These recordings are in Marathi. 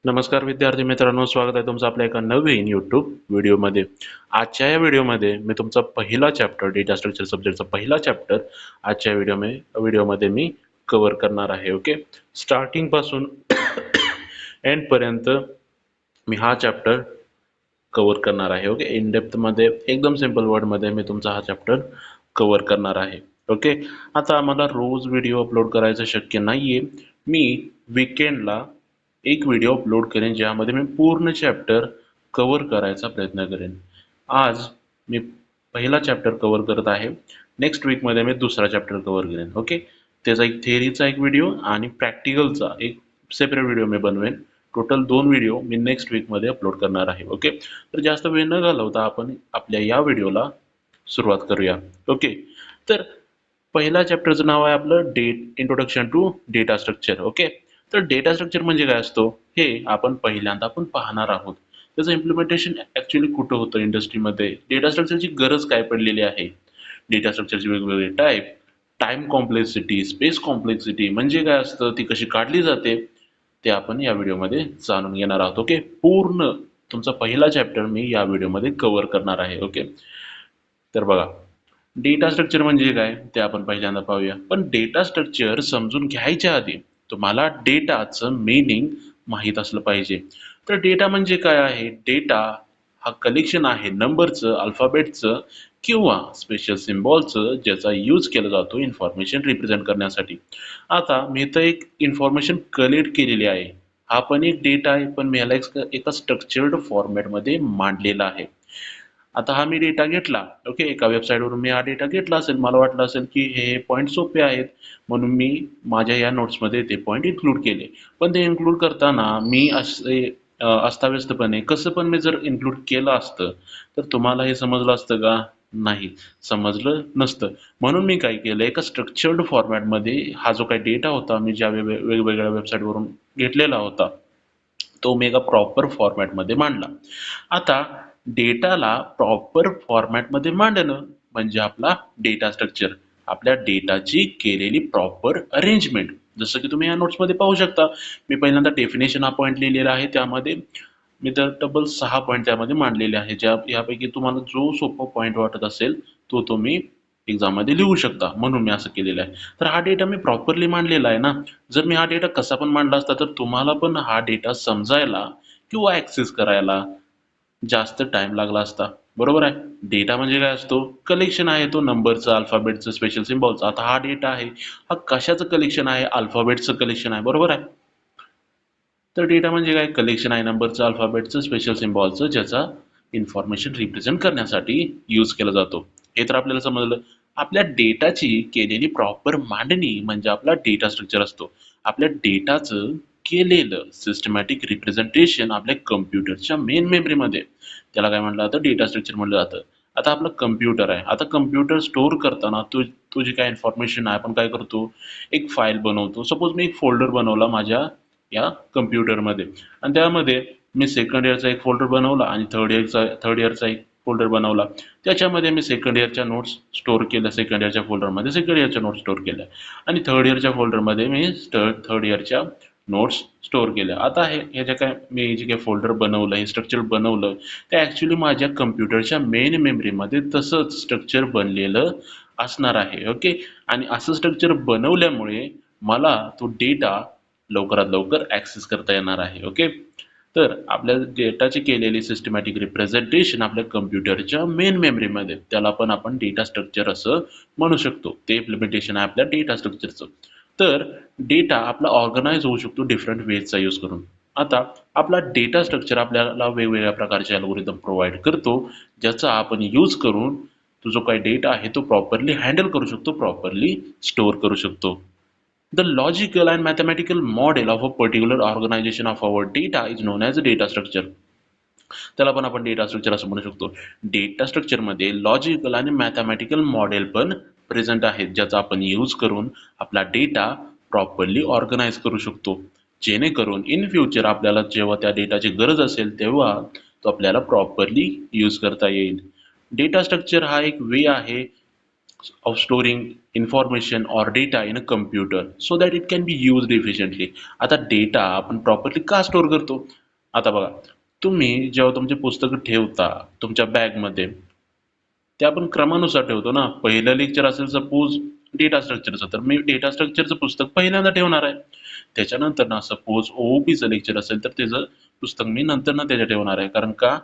नमस्कार विद्यार्थी मित्रांनो, स्वागत आहे तुमचं आपल्या एका नवीन यूट्यूब व्हिडिओमध्ये. आजच्या या व्हिडिओमध्ये मी तुमचा पहिला चॅप्टर डेटा स्ट्रक्चर सब्जेक्टचा पहिला चॅप्टर आजच्या व्हिडिओमध्ये मी कव्हर करणार आहे. ओके, स्टार्टिंग पासून एंड पर्यंत मी हा चॅप्टर कव्हर करणार आहे. ओके, इन डेप्थ मध्ये एकदम सिंपल वर्ड मध्ये मी तुमचा हा चॅप्टर कव्हर करणार आहे. ओके, आता मला रोज व्हिडिओ अपलोड करायचं शक्य नाहीये. मी वीकेंडला एक व्हिडिओ अपलोड करेन ज्यामध्ये मी पूर्ण चॅप्टर कव्हर करायचा प्रयत्न करेन. आज मी पहिला चॅप्टर कव्हर करत आहे. नेक्स्ट वीकमध्ये मी दुसरा चॅप्टर कव्हर करेन. ओके, त्याचा एक थेअरीचा एक व्हिडिओ आणि प्रॅक्टिकलचा एक सेपरेट व्हिडिओ मी बनवेन. टोटल 2 व्हिडिओ मी नेक्स्ट वीकमध्ये अपलोड करणार आहे. ओके, तर जास्त वेळ न घालवता आपण आपल्या या व्हिडिओला सुरुवात करूया. ओके, तर पहिल्या चॅप्टरचं नाव आहे आपलं introduction to data structure. Okay, तर डेटा स्ट्रक्चर म्हणजे काय असतो हे आपण पहिल्यांदा पाहणार आहोत. त्याचं इम्प्लिमेंटेशन ऍक्च्युली कुठं होतं इंडस्ट्रीमध्ये, डेटा स्ट्रक्चरची गरज काय पडलेली आहे, डेटा स्ट्रक्चरची वेगवेगळे type, time complexity, space complexity म्हणजे काय असतं, ती कशी काढली जाते, ते आपण या व्हिडिओमध्ये जाणून घेणार आहोत. ओके, पूर्ण तुमचा पहिला चॅप्टर मी या व्हिडिओमध्ये कव्हर करणार आहे. ओके, तर बघा, डेटा स्ट्रक्चर म्हणजे काय ते आपण पहिल्यांदा पाहूया. पण डेटा स्ट्रक्चर समजून घ्यायच्या आधी तुम्हाला डेटाचं मीनिंग माहीत असलं पाहिजे. तर डेटा म्हणजे काय आहे? डेटा हा कलेक्शन आहे नंबरचं, अल्फाबेटचं किंवा स्पेशल सिम्बॉलचं, ज्याचा यूज केला जातो इन्फॉर्मेशन रिप्रेझेंट करण्यासाठी. आता मी इथं एक इन्फॉर्मेशन कलेक्ट केलेली आहे. हा पण एक डेटा आहे, पण मी याला एका स्ट्रक्चर्ड फॉर्मॅटमध्ये मांडलेला आहे. आता हा मी डेटा घेतला. ओके, एका वेबसाईटवरून मी हा डेटा घेतला असेल, मला वाटलं असेल की हे पॉईंट सोपे आहेत म्हणून मी माझ्या या नोट्समध्ये ते पॉईंट इन्क्लूड केले. पण ते इन्क्लूड करताना मी असे अस्ताव्यस्तपणे कसं पण मी जर इन्क्लूड केलं असतं तर तुम्हाला हे समजलं असतं का? नाही, समजलं नसतं. म्हणून मी काय केलं, एका स्ट्रक्चर्ड फॉर्मॅटमध्ये हा जो काही डेटा होता मी ज्या वेगवेगळ्या वेबसाईटवरून घेतलेला होता तो मी एका प्रॉपर फॉर्मॅटमध्ये मांडला. आता डेटाला प्रॉपर फॉर्मॅटमध्ये मांडणं म्हणजे आपला डेटा स्ट्रक्चर, आपल्या डेटाची केलेली प्रॉपर अरेंजमेंट. जसं की तुम्ही या नोट्समध्ये पाहू शकता, मी पहिल्यांदा डेफिनेशन हा पॉईंट लिहिलेला आहे. त्यामध्ये मी तर तब्बल 6 पॉईंट त्यामध्ये मांडलेले आहे. यापैकी तुम्हाला जो सोपा पॉईंट वाटत असेल तो तुम्ही एक्झाममध्ये लिहू शकता, म्हणून मी असं केलेलं आहे. तर हा डेटा मी प्रॉपरली मांडलेला आहे ना. जर मी हा डेटा कसा पण मांडला असता तर तुम्हाला पण हा डेटा समजायला किंवा ऍक्सेस करायला जास्त टाइम लागला असता. बरोबर आहे. डेटा म्हणजे काय असतो? कलेक्शन आहे तो नंबरचं, अल्फाबेटचं, स्पेशल सिम्बॉलचं. आता हा डेटा आहे, हा कशाचं कलेक्शन आहे? अल्फाबेटचं कलेक्शन आहे. बरोबर आहे. तर डेटा म्हणजे काय? कलेक्शन आहे नंबरचं, अल्फाबेटचं, स्पेशल सिम्बॉलचं, ज्याचा इन्फॉर्मेशन रिप्रेझेंट करण्यासाठी यूज केला जातो. हे तर आपल्याला समजलं. आपल्या डेटाची केलेली प्रॉपर मांडणी म्हणजे आपला डेटा स्ट्रक्चर असतो. आपल्या डेटाचं केलेलं सिस्टमॅटिक रिप्रेझेंटेशन आपल्या कम्प्युटरच्या मेन मेमरीमध्ये, त्याला काय म्हटलं जातं? डेटा स्ट्रक्चर म्हटलं जातं. आता आपलं कम्प्युटर आहे. आता कम्प्युटर स्टोअर करताना तुझी काय इन्फॉर्मेशन आहे, आपण काय करतो? एक फाईल बनवतो. सपोज मी एक फोल्डर बनवला माझ्या या कम्प्युटरमध्ये आणि त्यामध्ये मी सेकंड इयरचा एक फोल्डर बनवला आणि थर्ड इयरचा एक फोल्डर बनवला. त्याच्यामध्ये मी सेकंड इयरच्या नोट्स स्टोअर केल्या, सेकंड इयरच्या फोल्डरमध्ये सेकंड इयरच्या नोट्स स्टोअर केल्या आणि थर्ड इयरच्या फोल्डरमध्ये मी थर्ड इयरच्या नोट्स स्टोअर केल्या. आता हे जे काय मी जे काही फोल्डर बनवलं, हे स्ट्रक्चर बनवलं, ते ॲक्च्युली माझ्या कम्प्युटरच्या मेन मेमरीमध्ये तसंच स्ट्रक्चर बनलेलं असणार आहे. ओके, आणि असं स्ट्रक्चर बनवल्यामुळे मला तो डेटा लवकरात लवकर ॲक्सेस करता येणार आहे. ओके, तर आपल्या डेटाची केलेली सिस्टमॅटिक रिप्रेझेंटेशन आपल्या कम्प्युटरच्या मेन मेमरीमध्ये, त्याला पण आपण डेटा स्ट्रक्चर असं म्हणू शकतो. ते इम्प्लिमेंटेशन आहे आपल्या डेटा स्ट्रक्चरचं. तर डेटा आपला ऑर्गनाइज होऊ शकतो डिफरंट वेजचा यूज करून. आता आपला डेटा स्ट्रक्चर आपल्याला वेगवेगळ्या प्रकारचे अल्गोरिदम प्रोव्हाइड करतो, ज्याचा आपण यूज करून तो जो काही डेटा आहे तो प्रॉपरली हँडल करू शकतो, प्रॉपरली स्टोअर करू शकतो. The logical and mathematical model of a particular organization of our data is known as a data structure. त्याला पण आपण डेटा स्ट्रक्चर असं म्हणू शकतो. डेटा स्ट्रक्चरमध्ये लॉजिकल आणि मॅथमॅटिकल मॉडेल पण प्रेझेंट आहेत, ज्याचा आपण यूज करून आपला डेटा प्रॉपरली ऑर्गनाइज करू शकतो, जेणेकरून इन फ्युचर आपल्याला जेव्हा त्या डेटाची गरज असेल तेव्हा तो आपल्याला प्रॉपरली यूज करता येईल. डेटा स्ट्रक्चर हा एक वे आहे of storing information or data in a computer so that it can be used efficiently. आता डेटा आपण प्रॉपरली का स्टोअर करतो? आता बघा, तुम्ही जेव्हा तुमचे पुस्तकं ठेवता तुमच्या बॅगमध्ये, ते आपण क्रमानुसार ठेवतो ना. पहिलं लेक्चर असेल सपोज डेटा स्ट्रक्चरचं, तर मी डेटा स्ट्रक्चरचं पुस्तक पहिल्यांदा ठेवणार आहे. त्याच्यानंतर ना सपोज ओओपीचं लेक्चर असेल तर त्याचं पुस्तक मी नंतर ना त्याच्या ठेवणार आहे. कारण का,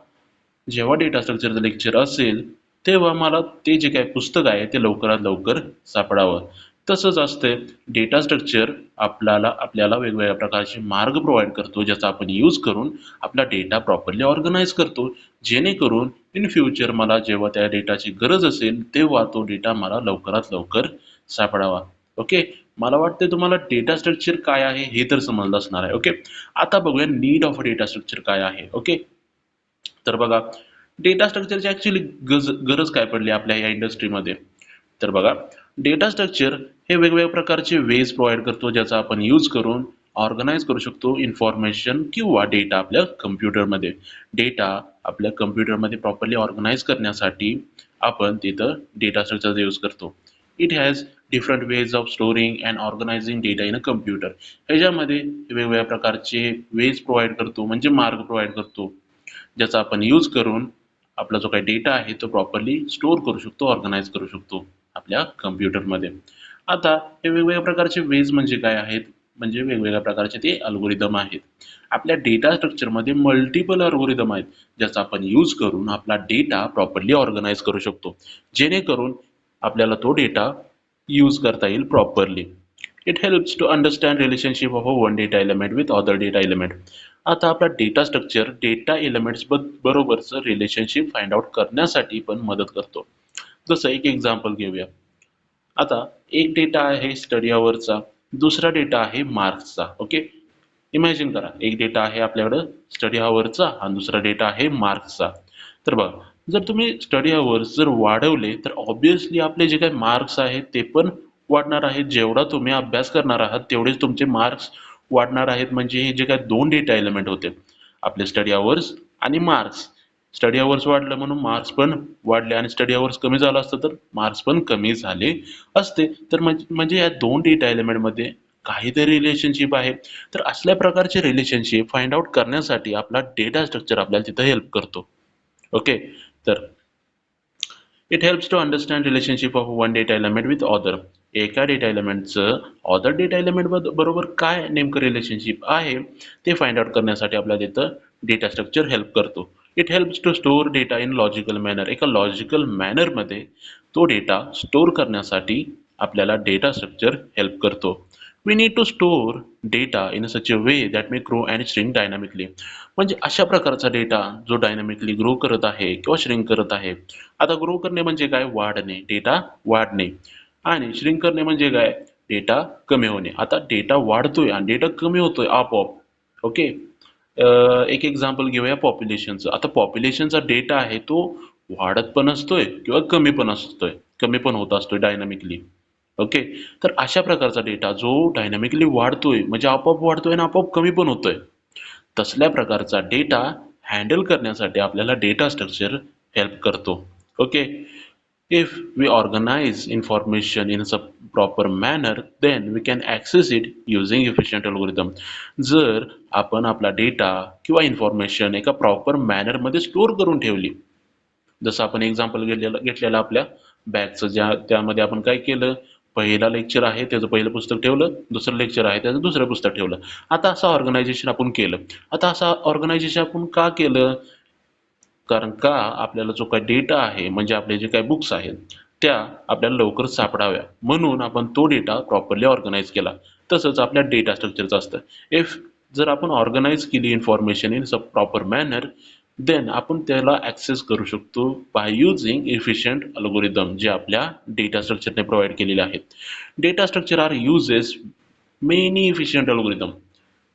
जेव्हा डेटा स्ट्रक्चरचं लेक्चर असेल तेव्हा मला ते जे काही पुस्तक आहे ते लवकरात लवकर सापडावं. तसंच असते डेटा स्ट्रक्चर आपल्याला वेगवेगळ्या प्रकारचे मार्ग प्रोव्हाइड करतो ज्याचा आपण यूज करून आपला डेटा प्रॉपरली ऑर्गनाईज करतो, जेणेकरून इन फ्युचर मला जेव्हा त्या डेटाची गरज असेल तेव्हा तो डेटा मला लवकरात लवकर सापडावा. ओके, मला वाटते तुम्हाला डेटा स्ट्रक्चर काय आहे हे तर समजलं असणार आहे. ओके, आता बघूया नीड ऑफ डेटा स्ट्रक्चर काय आहे. ओके, तर बघा, डेटा स्ट्रक्चरची ऍक्च्युली गरज काय पडली आपल्या या इंडस्ट्रीमध्ये. तर बघा, डेटा स्ट्रक्चर हे वेगवेगळ्या प्रकारचे वेज प्रोव्हाइड करतो ज्याचा आपण यूज करून ऑर्गनाईज करू शकतो इन्फॉर्मेशन किंवा डेटा आपल्या कम्प्युटरमध्ये. डेटा आपल्या कम्प्युटरमध्ये प्रॉपरली ऑर्गनाईज करण्यासाठी आपण तिथं डेटा स्ट्रक्चरचा यूज करतो. It has different ways of storing and organising data in a computer. ह्याच्यामध्ये वेगवेगळ्या प्रकारचे वेज प्रोव्हाइड करतो, म्हणजे मार्ग प्रोव्हाइड करतो ज्याचा आपण यूज करून आपला जो काही डेटा आहे तो प्रॉपरली स्टोअर करू शकतो, ऑर्गनाईज करू शकतो आपल्या कम्प्युटरमध्ये. आता हे वेगवेगळ्या प्रकारचे वेज म्हणजे काय आहेत, म्हणजे वेगवेगळ्या प्रकारचे ते अल्गोरिदम आहेत. आपल्या डेटा स्ट्रक्चरमध्ये मल्टिपल अल्गोरिदम आहेत ज्याचा आपण यूज करून आपला डेटा प्रॉपरली ऑर्गनाईज करू शकतो, जेणेकरून आपल्याला तो डेटा यूज करता येईल properly. It helps to understand relationship of a one data element with other data element. आता आपला डेटा स्ट्रक्चर डेटा एलिमेंट्स बरोबरचं रिलेशनशिप फाइंड आउट करण्यासाठी पण मदत करतो. जसं एक एक्झाम्पल घेऊया. आता एक डेटा आहे स्टडी अवरचा, दुसरा डेटा आहे मार्क्सचा. ओके, इमॅजिन करा, एक डेटा आहे आपल्याकडं स्टडी अवरचा आणि दुसरा डेटा आहे मार्क्सचा. तर बघा, जर तुम्ही स्टडी अवर्स जर वाढवले तर ऑब्विसली आपले जे काही मार्क्स आहेत ते पण वाढणार आहेत. जेवढा तुम्ही अभ्यास करणार आहात तेवढेच तुमचे मार्क्स वाढणार आहेत. म्हणजे हे जे काही दोन डेटा एलिमेंट होते आपले स्टडी अवर्स आणि मार्क्स, स्टडी अवर्स वाढलं म्हणून मार्क्स पण वाढले, आणि स्टडी अवर्स कमी झालं असतं तर मार्क्स पण कमी झाले असते. तर म्हणजे या दोन डेटा एलिमेंटमध्ये काहीतरी रिलेशनशिप आहे. तर असल्या प्रकारचे रिलेशनशिप फाइंड आउट करण्यासाठी आपला डेटा स्ट्रक्चर आपल्याला तिथं हेल्प करतो. ओके, तर it helps to understand relationship of one data element with other. एका डेटा एलिमेंटचं अदर डेटा एलिमेंट बरोबर काय नेमकं रिलेशनशिप आहे ते फाइंड आउट करण्यासाठी आपल्याला तिथं डेटा स्ट्रक्चर हेल्प करतो. It helps to store data in logical manner. एका लॉजिकल मॅनरमध्ये तो डेटा स्टोअर करण्यासाठी आपल्याला डेटा स्ट्रक्चर हेल्प करतो. We need to store data in such a way that may grow and shrink dynamically. म्हणजे अशा प्रकारचा डेटा जो डायनामिकली ग्रो करत आहे किंवा श्रिंक करत आहे. आता ग्रो करणे म्हणजे काय, वाढणे, डेटा वाढणे, आणि श्रिंक करणे म्हणजे काय, डेटा कमी होणे. आता डेटा वाढतोय आणि डेटा कमी होतोय आपोआप. ओके, एक एक्झाम्पल घेऊया पॉप्युलेशनचं. आता पॉप्युलेशनचा डेटा आहे तो वाढत पण असतोय किंवा कमी पण असतोय, कमी पण होत असतोय डायनामिकली. ओके, तर अशा प्रकारचा डेटा जो डायनामिकली वाढतोय म्हणजे आपोआप वाढतोय आणि आपोआप कमी पण होतोय, तसल्या प्रकारचा डेटा हँडल करण्यासाठी आपल्याला डेटा स्ट्रक्चर हेल्प करतो. Okay, if we organise information in a proper manner then we can access it using efficient algorithm. जर आपण आपला डेटा किंवा इन्फॉर्मेशन एका प्रॉपर मॅनरमध्ये स्टोअर करून ठेवली, जसं आपण एक्झाम्पल घेतलेलं आपल्या बॅगचं, त्यामध्ये आपण काय केलं, पहिला लेक्चर आहे त्याचं पहिलं पुस्तक ठेवलं, दुसरं लेक्चर आहे त्याचं दुसरं पुस्तक ठेवलं. आता असं ऑर्गनायझेशन आपण केलं. आता असं ऑर्गनायझेशन आपण का केलं, कारण का आपल्याला जो काही डेटा आहे म्हणजे आपले जे काही बुक्स आहेत त्या आपल्याला लवकर सापडाव्या, म्हणून आपण तो डेटा प्रॉपरली ऑर्गनाईज केला. तसंच आपल्या डेटा स्ट्रक्चरचं असतं. इफ जर आपण ऑर्गनाईज केली information in a proper manner, then आपण त्याला ॲक्सेस करू शकतो बाय युझिंग इफिशियंट अल्गोरिदम जे आपल्या डेटा स्ट्रक्चरने प्रोव्हाइड केलेले आहेत. Data structure are uses many efficient algorithm.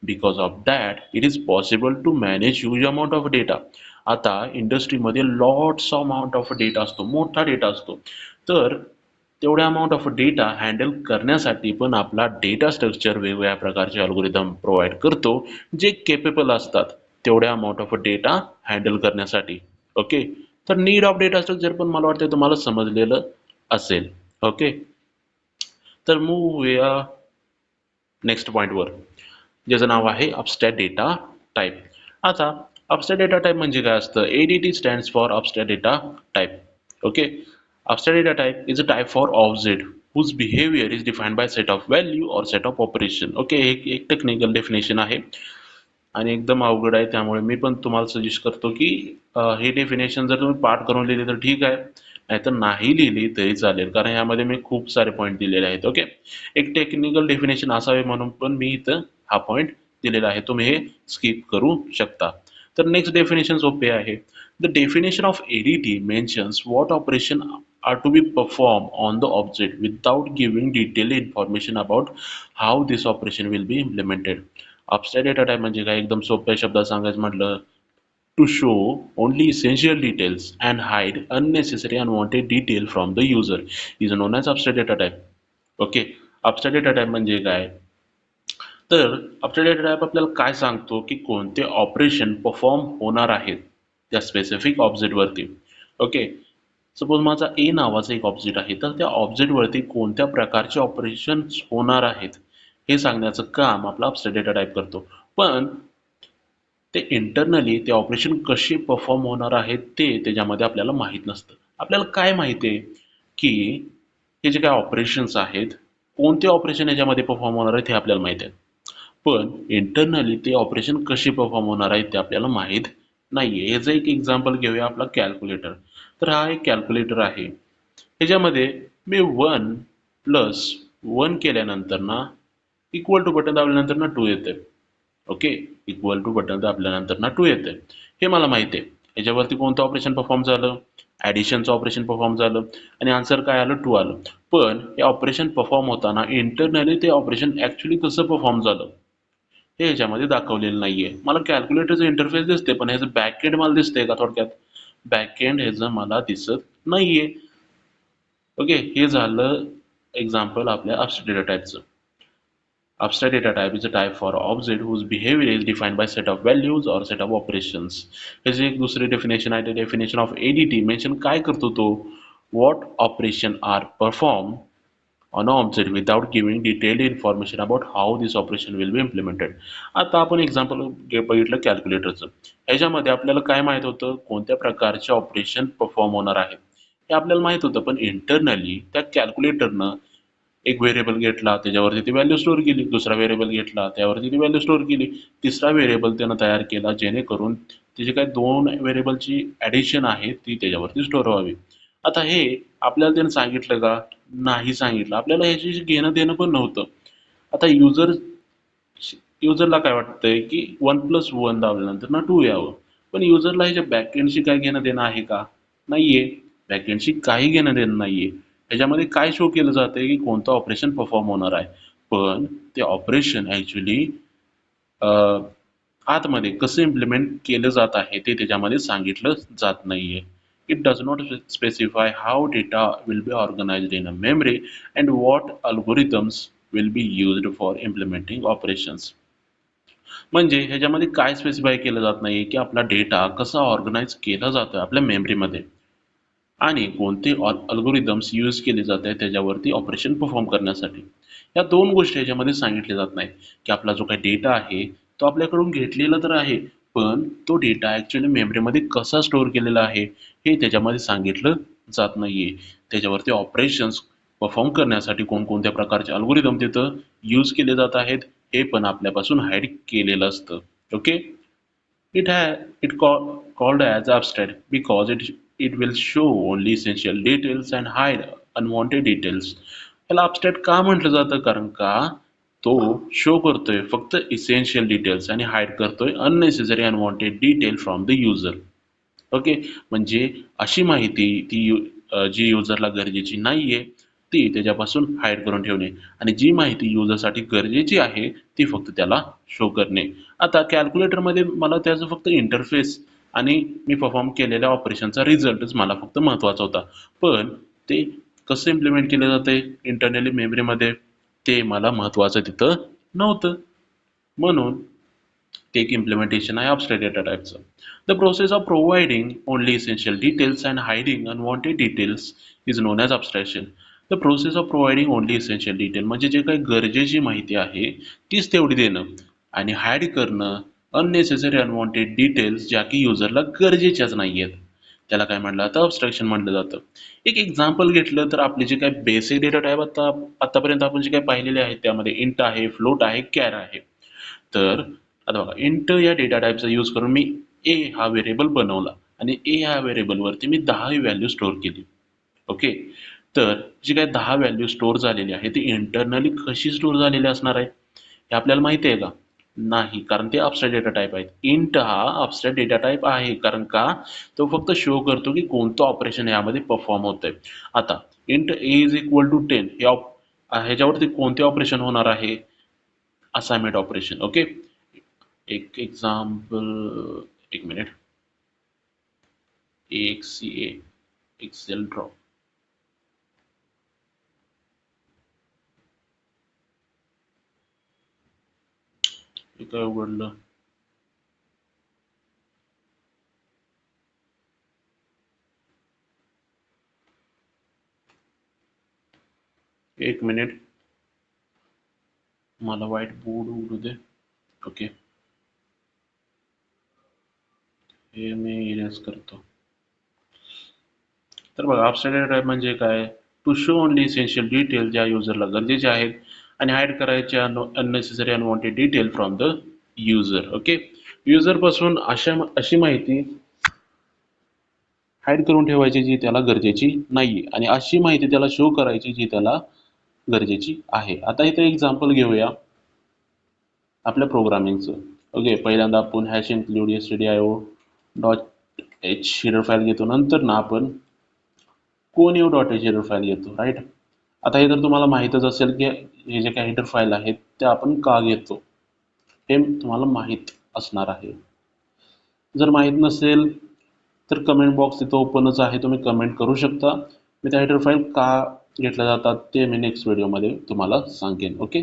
Because of that it is possible to manage huge amount of data. आता इंडस्ट्रीमध्ये लॉट्स अमाऊंट ऑफ डेटा असतो, मोठा डेटा असतो. तर तेवढ्या अमाऊंट ऑफ डेटा हँडल करण्यासाठी पण आपला डेटा स्ट्रक्चर वेगवेगळ्या प्रकारचे अल्गोरिदम प्रोव्हाइड करतो जे केपेबल असतात तेवढ्या अमाऊंट ऑफ डेटा हँडल करण्यासाठी. ओके, तर नीड ऑफ डेटा स्ट्रक्चर पण मला वाटतं तुम्हाला समजलेलं असेल. ओके, तर मूव या नेक्स्ट पॉईंटवर, ज्याचं नाव आहे अपस्टॅट डेटा टाईप. आता अपस्टॅट डेटा टाईप म्हणजे काय असतं? ADT stands for abstract data type. Okay, abstract data type is a type for object whose behavior is defined by set of value or set of operation. Okay, एक टेक्निकल डेफिनेशन आहे आणि एकदम अवघड आहे, त्यामुळे मी पण तुम्हाला सजेस्ट करतो की हे डेफिनेशन जर तुम्ही पाठ करून लिहिली तर ठीक आहे, नाहीतर नाही लिहिली तरी चालेल, कारण यामध्ये मी खूप सारे पॉईंट दिलेले आहेत. ओके, एक टेक्निकल डेफिनेशन असावे म्हणून पण मी इथं हा पॉईंट दिलेला आहे, तुम्ही हे स्किप करू शकता. तर नेक्स्ट डेफिनेशन सोपे आहे. The definition of ADT mentions what operation are to be performed on the object without giving detailed information about how this operation will be implemented. Abstract data type म्हणजे काय? एकदम सोप्या शब्दात सांगायचं म्हटलं, to show only essential details and hide unnecessary unwanted detail from the user is known as abstract data type. Okay, abstract data type म्हणजे काय? तर abstract data type आपल्याला काय सांगतो की कोणते ऑपरेशन परफॉर्म होणार आहेत त्या स्पेसिफिक ऑब्जेक्टवरती. ओके, सपोज माझा ए नावाचा एक ऑब्जेक्ट आहे, तर त्या ऑब्जेक्टवरती कोणत्या प्रकारचे ऑपरेशन्स होणार आहेत हे सांगण्याचं काम आपला अपस्ट्रॅक्ट डेटा टाईप करतो. पण ते इंटरनली ते ऑपरेशन कसे परफॉर्म होणार आहेत ते त्याच्यामध्ये आपल्याला माहीत नसतं. आपल्याला काय माहिती आहे की हे जे काही ऑपरेशन्स आहेत, कोणते ऑपरेशन याच्यामध्ये परफॉर्म होणार आहेत हे आपल्याला माहिती आहे. पण इंटरनली ते ऑपरेशन कसे परफॉर्म होणार आहेत ते आपल्याला माहीत नाहीये. याचं एक एक्झाम्पल घेऊया, आपला कॅल्क्युलेटर. तर हा एक कॅल्क्युलेटर आहे. ह्याच्यामध्ये मी 1 प्लस 1 केल्यानंतर ना इक्वल टू बटन दाबल्यानंतर ना 2 येते. ओके, इक्वल टू बटन दाबल्यानंतर ना 2 येते. हे मला माहिती आहे. ह्याच्यावरती कोणतं ऑपरेशन परफॉर्म झालं? ॲडिशनचं ऑपरेशन परफॉर्म झालं आणि आन्सर काय आलं? 2 आलं. पण हे ऑपरेशन परफॉर्म होताना इंटरनली ते ऑपरेशन ॲक्च्युली कसं परफॉर्म झालं हे ह्याच्यामध्ये दाखवलेलं नाहीये. मला कॅल्क्युलेटरचं इंटरफेस दिसते, पण ह्याचं बॅकएंड मला दिसतंय का थोडक्यात? बॅकएंड ह्याचं मला दिसत नाहीये. ओके, हे झालं एक्झाम्पल आपल्या abstract data टाईपचं. Abstract data type is a type for object whose behavior is defined by set of values or set of operations. ह्याची एक दुसरी डेफिनेशन आहे, डेफिनेशन ऑफ ADT मेन्शन काय करतो तो? What operation are performed on an object without giving detailed information about how this operation will be implemented. आता आपण एक्झाम्पल बघितलं कॅल्क्युलेटरचं. ह्याच्यामध्ये आपल्याला काय माहित होतं? कोणत्या प्रकारचे ऑपरेशन परफॉर्म होणार आहेत हे आपल्याला माहित होतं, पण इंटरनली त्या कॅल्क्युलेटरनं एक व्हेरिएबल घेतला, त्याच्यावरती ती व्हॅल्यू स्टोअर केली. दुसरा व्हेरिएबल घेतला, त्यावरती ती व्हॅल्यू स्टोअर केली. तिसरा व्हेरिएबल त्यानं तयार केला, जेणेकरून त्याची काही 2 व्हेरिएबलची ॲडिशन आहे ती त्याच्यावरती स्टोअर व्हावी. आता हे आपल्याला त्यानं सांगितलं का? नाही सांगितलं. आपल्याला ह्याच्याशी घेणं देणं पण नव्हतं. आता युजरला काय वाटतंय की 1 प्लस 1 दाबल्यानंतर ना 2 यावं. पण युजरला ह्याच्या बॅकएंडशी काय घेणं देणं आहे का? नाहीये. बॅकएंडशी काही घेणं देणं नाहीये. ह्याच्यामध्ये काय शो केलं जातंय की कोणतं ऑपरेशन परफॉर्म होणार आहे. पण ते ऑपरेशन ॲक्च्युली आतमध्ये कसं इम्प्लिमेंट केलं जात आहे ते त्याच्यामध्ये सांगितलं जात नाहीये. It does not specify how data will be organized in a memory and what algorithms will be used for implementing operations. म्हणजे ह्याच्यामध्ये काय स्पेसिफाय केलं जात नाही की आपला डेटा कसा ऑर्गनाइज केला जातोय आपल्या मेमरीमध्ये आणि कोणते अल्गोरिदम्स यूज केले जात आहेत त्याच्यावरती ऑपरेशन परफॉर्म करण्यासाठी. या 2 गोष्टी ह्याच्यामध्ये सांगितल्या जात नाही की आपला जो काही डेटा आहे तो आपल्याकडून घेतलेला तर आहे, पण तो डेटा ॲक्च्युअली मेमरीमध्ये कसा स्टोअर केलेला आहे हे त्याच्यामध्ये सांगितलं जात नाहीये. त्याच्यावरती ऑपरेशन्स परफॉर्म करण्यासाठी कोणकोणत्या प्रकारचे अल्गोरिदम तिथं यूज केले जात आहेत हे पण आपल्यापासून हाईड केलेलं असतं. Okay, called as abstract because it will show only essential details and hide unwanted details. याला abstract का म्हटलं जातं? कारण का तो शो करतोय फक्त इसेन्शियल डिटेल्स आणि हाईड करतोय unnecessary unwanted detail from the user. Okay, म्हणजे अशी माहिती जी युजरला गरजेची नाहीये ती त्याच्यापासून हाईड करून ठेवणे आणि जी माहिती युजरसाठी गरजेची आहे ती फक्त त्याला शो करणे. आता कॅल्क्युलेटरमध्ये मला त्याचं फक्त इंटरफेस आणि मी परफॉर्म केलेल्या ऑपरेशनचा रिझल्टच मला फक्त महत्त्वाचा होता. पण ते कसं इम्प्लिमेंट केलं जातंय इंटरनली मेमरीमध्ये ते मला महत्त्वाचं तिथं नव्हतं. म्हणून ते एक इम्प्लिमेंटेशन आहे abstract data typeचं. The process of providing only essential details and hiding unwanted details is known as abstraction. The process of providing only essential detail म्हणजे जे काही गरजेची माहिती आहे तीच तेवढी देणं आणि हाईड करणं अननेसेसरी अनवॉन्टेड डिटेल्स ज्या की युजरला गरजेच्याच नाही आहेत. त्याला काय म्हटलं जातं? अब्स्ट्रॅक्शन म्हटलं जातं. एक एक्झाम्पल घेतलं तर आपले जे काही बेसिक डेटा टाइप आतापर्यंत आपण जे काही पाहिलेले आहेत त्यामध्ये इंट आहे, फ्लोट आहे, कॅर आहे. तर आता बघा इंट या डेटा टाइपचा यूज करून मी ए हा व्हेरिएबल बनवला आणि ए ह्या व्हेरिएबलवरती मी 10 ही व्हॅल्यू स्टोअर केली. ओके. तर जी काही 10 व्हॅल्यू स्टोअर झालेली आहे ती इंटरनली कशी स्टोअर झालेली असणार आहे हे आपल्याला माहिती आहे का? नाही, कारण ते अबस्ट्रॅक्ट डेटा टाइप आहेत. इंट हा अबस्ट्रॅक्ट डेटा टाइप आहे, कारण का तो फक्त शो करतो की कोणतं ऑपरेशन यामध्ये परफॉर्म होतंय. आता int a is equal to 10 ह्याच्यावरती कोणते ऑपरेशन होणार आहे? Assignment operation. ओके. एक एक्झाम्पल, एक मिनिट, AXCA एक्सेल ड्रॉप. हे काय उघडलं? एक मिनिट, मला व्हाईट बोर्ड उघडू दे. ओके, हे मी इरेज करतो. तर बघा अबस्ट्रॅक्ट डेटा टाइप म्हणजे काय? To show only essential detail ज्या युजरला गरजेचे आहेत आणि हाईड करायचे unnecessary unwanted detail from the user. Okay. User पासून अशी माहिती हाईड करून ठेवायची जी त्याला गरजेची नाहीये आणि अशी माहिती त्याला शो करायची जी त्याला गरजेची आहे. आता इथे एक्झाम्पल घेऊया आपल्या प्रोग्रामिंगचं. ओके, पहिल्यांदा आपण hash include stdio dot H header file घेतो, नंतर ना आपण कोन डॉट एच हेडर फाईल घेतो, राईट. आता हे तर तुम्हाला माहीतच असेल की हे जे काही हेडर फाईल आहेत ते आपण का घेतो हे तुम्हाला माहीत असणार आहे. जर माहीत नसेल तर कमेंट बॉक्स तिथं ओपनच आहे, तुम्ही कमेंट करू शकता. मी त्या हेडर फाईल का घेतल्या जातात ते मी नेक्स्ट व्हिडिओमध्ये तुम्हाला सांगेन. ओके.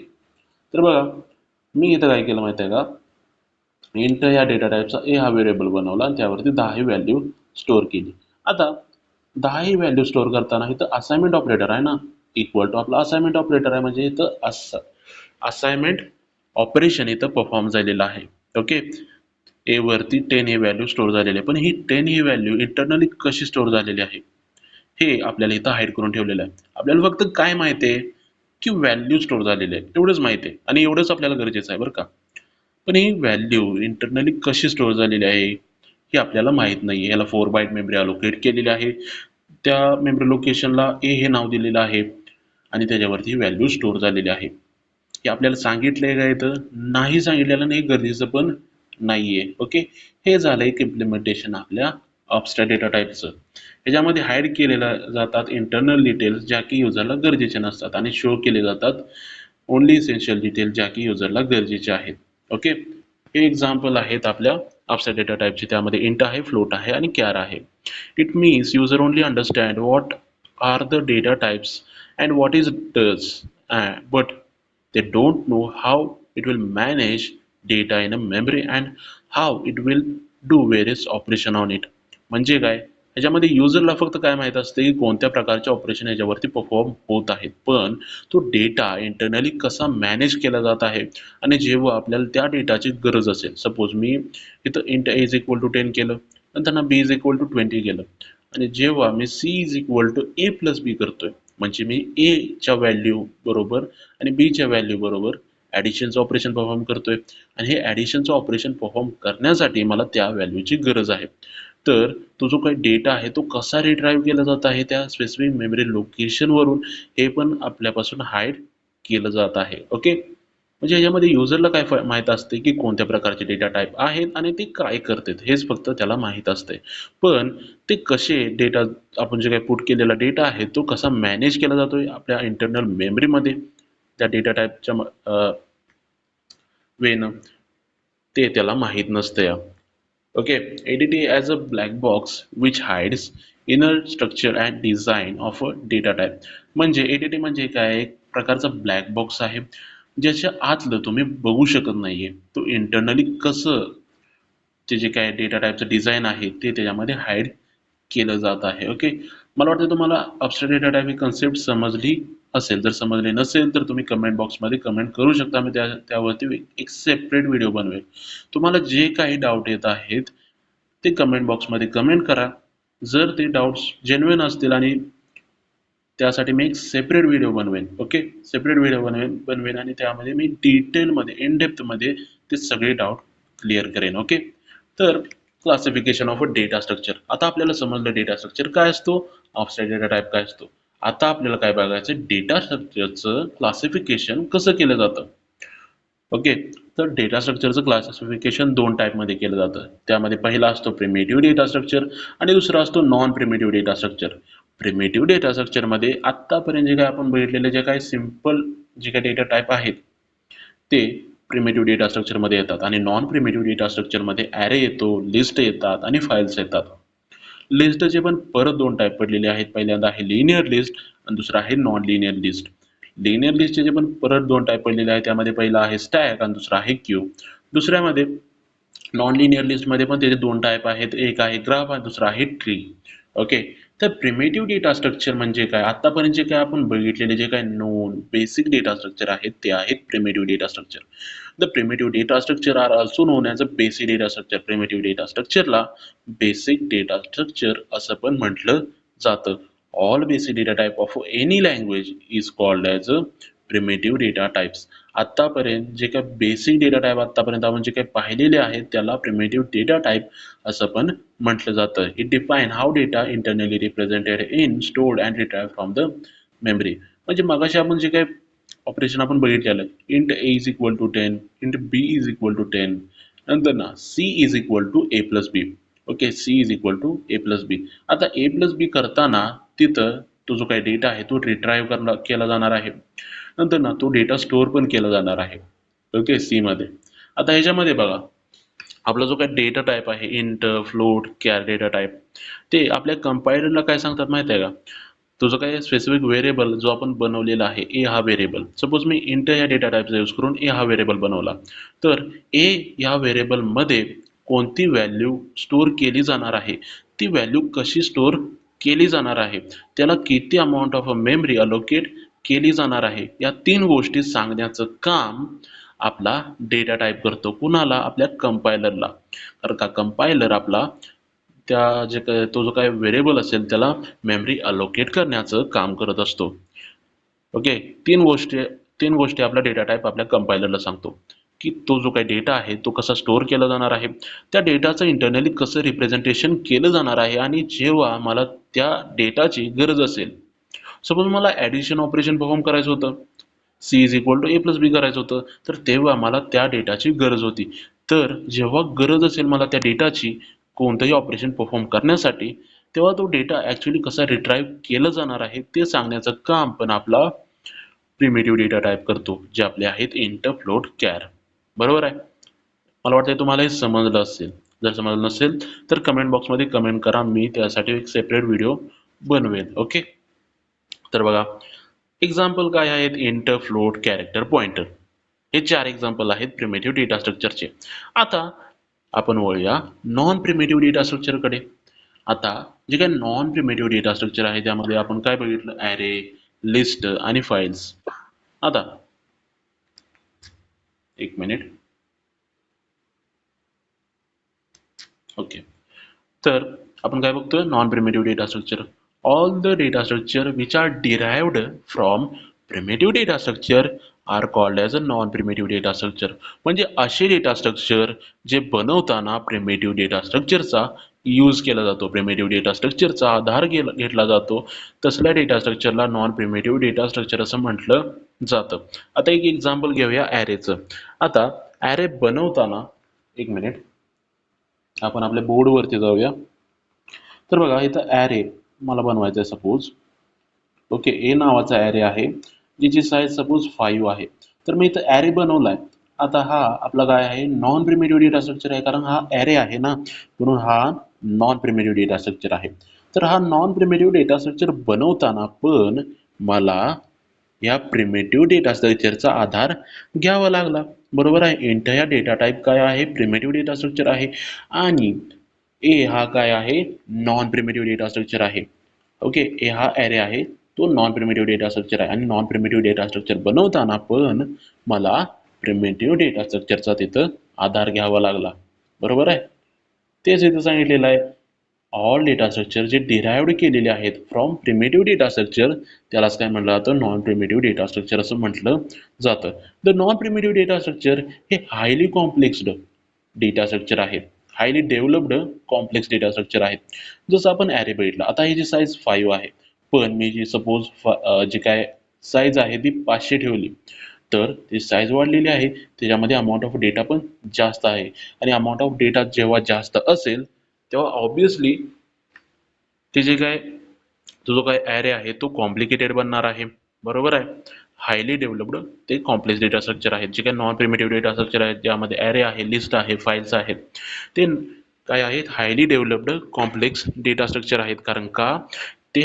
तर बघा मी इथं काय केलं माहिती आहे का? इंट या डेटा टाइपचा ए हा व्हेरिएबल बनवला आणि त्यावरती 10 ही व्हॅल्यू स्टोअर केली. आता 10 ही व्हॅल्यू स्टोअर करताना इथं असाइनमेंट ऑपरेटर आहे ना, इक्वल टू आपला असाइनमेंट ऑपरेटर आहे म्हणजे इथं असाइनमेंट ऑपरेशन इथं परफॉर्म झालेलं आहे. ओके. ए वरती 10 ही व्हॅल्यू स्टोअर झालेली आहे, पण ही 10 ही व्हॅल्यू इंटरनली कशी स्टोअर झालेली आहे हे आपल्याला इथं हाईड करून ठेवलेलं आहे. आपल्याला फक्त काय माहिती आहे की व्हॅल्यू स्टोअर झालेली आहे एवढंच माहिती आहे आणि एवढंच आपल्याला गरजेचं आहे बरं का. पण ही व्हॅल्यू इंटरनली कशी स्टोअर झालेली आहे हे आपल्याला माहीत नाही. याला 4 बाईट मेमरी अलोकेट केलेली आहे. त्या मेमरी लोकेशनला ए हे नाव दिलेलं आहे आणि त्याच्यावरती व्हॅल्यू स्टोअर झालेली आहे. हे आपल्याला सांगितलंय का इथं? नाही सांगितलेलं नाही, गरजेचं पण नाहीये. ओके. हे झालं एक इम्प्लिमेंटेशन आपल्या अबस्ट्रॅक्ट डेटा टाइपचं. ह्याच्यामध्ये हाईड केलेल्या जातात इंटरनल डिटेल्स ज्या की युजरला गरजेचे नसतात आणि शो केले जातात ओनली इसेन्शियल डिटेल ज्या की युजरला गरजेचे आहेत. ओके. हे एक्झाम्पल आहेत आपल्या अबस्ट्रॅक्ट डेटा टाइपचे. त्यामध्ये इंट आहे, फ्लोट आहे आणि कॅर आहे. It means user only understand what are the data types and what is does, but they don't know how it will manage data in a memory and how it will do various operation on it. म्हणजे काय? ह्याच्यामध्ये युजरला फक्त काय माहित असते की कोणत्या प्रकारचे ऑपरेशन ह्याच्यावरती परफॉर्म होत आहेत, पण तो डेटा इंटरनली कसा मॅनेज केला जात आहे आणि जेव्हा आपल्याला त्या डेटाची गरज असेल, सपोज मी इथं int a is equal to 10 केलं, नंतर ना बी इज इक्वल टू 20 केलं आणि जेव्हा मी C is equal to A plus B करतोय म्हणजे मी ए च्या व्हॅल्यू बरोबर आणि बी च्या व्हॅल्यू बरोबर ॲडिशनचं ऑपरेशन परफॉर्म करतोय आणि हे ॲडिशनचं ऑपरेशन परफॉर्म करण्यासाठी मला त्या व्हॅल्यूची गरज आहे. तर तो जो काही डेटा आहे तो कसा रिट्राईव्ह केला जात आहे त्या स्पेसिफिक मेमरी लोकेशनवरून हे पण आपल्यापासून हाईड केलं जात आहे. ओके. म्हणजे याच्यामध्ये युजरला काय माहीत असते की कोणत्या प्रकारचे डेटा टाइप आहेत आणि ते काय करतात हेच फक्त त्याला माहीत असते. पण ते कसे डेटा, आपण जे काही पुट केलेला डेटा आहे तो कसा मॅनेज केला जातोय आपल्या इंटरनल मेमरीमध्ये त्या डेटा टाइपच्या वेनं, ते त्याला माहीत नसतं. Okay. ADT as a black box which hides inner structure and design of a data type. म्हणजे ADT म्हणजे काय? एक प्रकारचा ब्लॅक बॉक्स आहे ज्याच्या आतलं तुम्ही बघू शकत नाहीये. तो इंटरनली कसं ते जे काय डेटा टाइपचं डिझाइन आहे ते त्याच्यामध्ये हाईड केलं जात आहे. ओके. मला वाटतं तुम्हाला अबस्ट्रॅक्ट डेटा टाइप ही कन्सेप्ट समजली असेल. जर समजली नसेल तर तुम्ही कमेंट बॉक्समध्ये कमेंट करू शकता. मी त्यावरती एक सेपरेट व्हिडिओ बनवेल. तुम्हाला जे काही डाऊट येत आहेत ते कमेंट बॉक्समध्ये कमेंट करा. जर ते डाऊट्स जेन्युइन असतील आणि त्यासाठी मी एक सेपरेट व्हिडिओ बनवेन. ओके. सेपरेट व्हिडिओ बनवेन आणि त्यामध्ये मी डिटेलमध्ये इन डेप्थमध्ये ते सगळे डाऊट क्लिअर करेन. ओके. तर classification of a data structure. आता आपल्याला समजलं डेटा स्ट्रक्चर काय असतो, ऑफसेट डेटा टाइप काय असतो. आता आपल्याला काय बघायचं, डेटा स्ट्रक्चरचं क्लासिफिकेशन कसं केलं जातं. ओके. तर डेटा स्ट्रक्चरचं क्लासिफिकेशन 2 टाइपमध्ये केलं जातं. त्यामध्ये पहिला असतो प्रिमिटिव्ह डेटा स्ट्रक्चर आणि दुसरा असतो non primitive data structure. Primitive data स्ट्रक्चरमध्ये आत्तापर्यंत जे काही आपण बघितलेले जे काही सिंपल जे काही डेटा टाइप आहेत ते प्रिमिटिव्ह डेटा स्ट्रक्चरमध्ये येतात आणि नॉन प्रिमिटिव्ह डेटा स्ट्रक्चरमध्ये ॲरे येतो, लिस्ट येतात आणि फाइल्स येतात. लिस्टचे पण परत 2 टाइप पडलेले आहेत. पहिल्यांदा आहे लिनियर लिस्ट आणि दुसरा आहे नॉन लिनियर लिस्ट. लिनियर लिस्टचे पण परत 2 टाइप पडलेले आहेत. त्यामध्ये पहिला आहे स्टॅक आणि दुसरा आहे क्यू. दुसऱ्यामध्ये नॉन लिनियर लिस्टमध्ये पण त्याचे 2 टाइप आहेत. एक आहे ग्राफ आणि दुसरा आहे ट्री. ओके. तर प्रिमिटिव्ह डेटा स्ट्रक्चर म्हणजे काय? आतापर्यंत जे काय आपण बघितलेले जे काही नोन बेसिक डेटा स्ट्रक्चर आहेत ते आहेत primitive data structure. The primitive data structure are also known as a basic data structure. Primitive data स्ट्रक्चरला बेसिक डेटा स्ट्रक्चर असं पण म्हटलं जातं. All basic data type of any language is called as a primitive data types. आत्तापर्यंत जे काही बेसिक डेटा टाइप आत्तापर्यंत आपण जे काही पाहिलेले आहेत त्याला प्रिमिटिव्ह डेटा टाइप असं पण म्हटलं जातं. It define how data internally represented in stored and retrieved from the memory. म्हणजे मगाशी आपण जे काही ऑपरेशन आपण बघितलेलं int a is equal to 10, int b is equal to 10, नंतर ना c is equal to A plus b. Okay. C is equal to A plus b. आता ए प्लस बी करताना तिथं तो जो काही डेटा आहे तो रिट्राईव्ह केला जाणार आहे. नंतर ना तो डेटा स्टोअर पण केला जाणार आहे. ओके. सी मध्ये. आता ह्याच्यामध्ये बघा आपला जो काही डेटा टाइप आहे int, float, care data type ते आपल्या कंपायलरला काय सांगतात माहिती आहे का? तो जो काही स्पेसिफिक व्हेरिएबल जो आपण बनवलेला आहे ए हा व्हेरिएबल, सपोज मी इंट या डेटा टाइपचा यूज करून ए हा व्हेरिएबल बनवला, तर ए या व्हेरिएबलमध्ये कोणती व्हॅल्यू स्टोअर केली जाणार आहे, ती व्हॅल्यू कशी स्टोअर केली जाणार आहे, त्याला किती अमाऊंट ऑफ मेमरी अलोकेट केली जाणार आहे, या 3 गोष्टी सांगण्याचं काम आपला डेटा टाइप करतो. कुणाला? आपल्या कंपायलरला. कारण का कंपायलर आपला तो जो काही व्हेरिएबल असेल त्याला मेमरी अलोकेट करण्याचं काम करत असतो. ओके. 3 गोष्टी आपला डेटा टाइप आपल्या कंपायलरला सांगतो की तो जो काही डेटा आहे तो कसा स्टोअर केला जाणार आहे, त्या डेटाचं इंटरनली कसं रिप्रेझेंटेशन केलं जाणार आहे आणि जेव्हा मला त्या डेटाची गरज असेल, सपोज मला ॲडिशन ऑपरेशन परफॉर्म करायचं होतं, c is equal to A plus b करायचं होतं, तर तेव्हा मला त्या डेटाची गरज होती. तर जेव्हा गरज असेल मला त्या डेटाची कोणतंही ऑपरेशन परफॉर्म करण्यासाठी, तेव्हा तो डेटा ॲक्च्युली कसा रिट्राईव्ह केलं जाणार आहे ते सांगण्याचं काम पण आपला प्रिमिटिव्ह डेटा टाइप करतो, जे आपले आहेत इंट, फ्लोट, कॅर. बरोबर आहे? मला वाटतं तुम्हाला हे समजलं असेल. जर समजलं नसेल तर कमेंट बॉक्समध्ये कमेंट करा. मी त्यासाठी एक सेपरेट व्हिडिओ बनवेन. ओके. तर बघा एक्झाम्पल काय आहेत इंट, फ्लोट, कॅरेक्टर, पॉइंटर. हे 4 एक्झाम्पल आहेत प्रिमिटिव्ह डेटा स्ट्रक्चरचे. आता आपण वळूया नॉन प्रिमिटिव्ह डेटा स्ट्रक्चरकडे. आता जे काही नॉन प्रिमिटिव्ह डेटा स्ट्रक्चर आहे त्यामध्ये आपण काय बघितलं, ॲरे, लिस्ट आणि फाइल्स. आता एक मिनिट. ओके. तर आपण काय बघतोय non primitive data structure. All the data structure which are derived from primitive data structure are called as a non primitive data structure. म्हणजे असे डेटा स्ट्रक्चर जे बनवताना प्रिमिटिव्ह डेटा स्ट्रक्चरचा यूज केला जातो, प्रिमिटिव्ह डेटा स्ट्रक्चरचा आधार घेतला जातो, तसल्या डेटा स्ट्रक्चरला नॉन प्रिमिटिव्ह डेटा स्ट्रक्चर असं म्हटलं जातं. आता एक एक्झाम्पल घेऊया ॲरेचं. आता ॲरे बनवताना एक मिनिट आपण आपल्या बोर्डवरती जाऊया. तर बघा इथं ॲरे मला बनवायचं आहे सपोज. ओके. ए नावाचा ॲरे आहे ज्याची साईज सपोज 5 आहे. तर मी इथं ॲरे बनवलाय. आता हा आपला काय आहे नॉन प्रिमिटिव्ह डेटा स्ट्रक्चर आहे, कारण हा ॲरे आहे ना, म्हणून हा नॉन प्रिमिटिव्ह डेटा स्ट्रक्चर आहे. तर हा नॉन प्रिमिटिव्ह डेटा स्ट्रक्चर बनवताना पण मला या प्रिमिटिव्ह डेटा स्ट्रक्चरचा आधार घ्यावा लागला. बरोबर आहे. इंट या डेटा टाइप काय आहे, प्रिमिटिव्ह डेटा स्ट्रक्चर आहे आणि ए हा काय आहे, नॉन प्रिमिटिव्ह डेटा स्ट्रक्चर आहे. ओके, ए हा ॲरे आहे, तो नॉन प्रिमिटिव्ह डेटा स्ट्रक्चर आहे आणि नॉन प्रिमिटिव्ह डेटा स्ट्रक्चर बनवताना पण मला प्रिमिटिव्ह डेटा स्ट्रक्चरचा तिथं आधार घ्यावा लागला. बरोबर आहे? तेच इथं सांगितलेलं आहे. ऑल डेटा स्ट्रक्चर जे डिराइव्हड केलेले आहेत फ्रॉम प्रिमिटिव्ह डेटा स्ट्रक्चर त्यालाच काय म्हटलं जातं, नॉन प्रिमिटिव्ह डेटा स्ट्रक्चर असं म्हटलं जातं. The non primitive data structure हे हायली कॉम्प्लेक्स्ड डेटा स्ट्रक्चर आहेत. Highly developed complex data structure आहेत. जसं आपण ॲरे बघितला. आता ह्याची साईज 5 आहे. पण मी जी सपोज जी काय साईज आहे ती 500 ठेवली. तर ती साईज वाढलेली आहे. त्याच्यामध्ये अमाउंट ऑफ डेटा पण जास्त आहे. आणि अमाउंट ऑफ डेटा जेव्हा जास्त असेल, तेव्हा ऑब्व्हियसली ते जे काय तो जो काही ॲरे आहे तो कॉम्प्लिकेटेड बनणार आहे. बरोबर आहे? हायली डेव्हलप्ड ते कॉम्प्लेक्स डेटा स्ट्रक्चर आहेत. जे काही नॉन प्रिमिटिव्ह डेटा स्ट्रक्चर आहेत, ज्यामध्ये ॲरे आहे, लिस्ट आहे, फाइल्स आहेत. ते काय आहेत, highly developed complex data structure आहेत. कारण का ते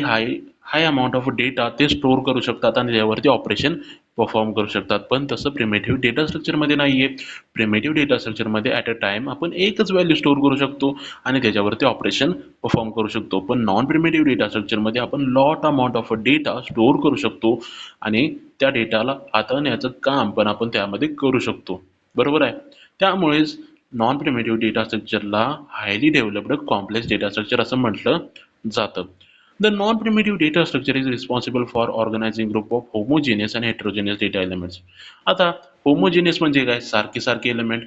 हाय अमाउंट ऑफ डेटा ते स्टोअर करू शकतात आणि त्यावरती ऑपरेशन परफॉर्म करू शकतात. पण तसं प्रिमिटिव्ह डेटा स्ट्रक्चरमध्ये नाही आहे. प्रिमिटिव्ह डेटा स्ट्रक्चरमध्ये ॲट अ टाईम आपण एकच व्हॅल्यू स्टोअर करू शकतो आणि त्याच्यावरती ऑपरेशन परफॉर्म करू शकतो. पण नॉन प्रिमिटिव्ह डेटा स्ट्रक्चरमध्ये आपण lot amount of data store करू शकतो आणि त्या डेटाला हाताळण्याचं काम पण आपण त्यामध्ये करू शकतो. बरोबर आहे? त्यामुळेच नॉन प्रिमिटिव्ह डेटा स्ट्रक्चरला highly developed complex data structure असं म्हटलं जातं. The non-primitive data structure is responsible for organizing group of homogeneous and heterogeneous data elements. आता homogeneous म्हणजे काय, सारखे सारखे एलिमेंट,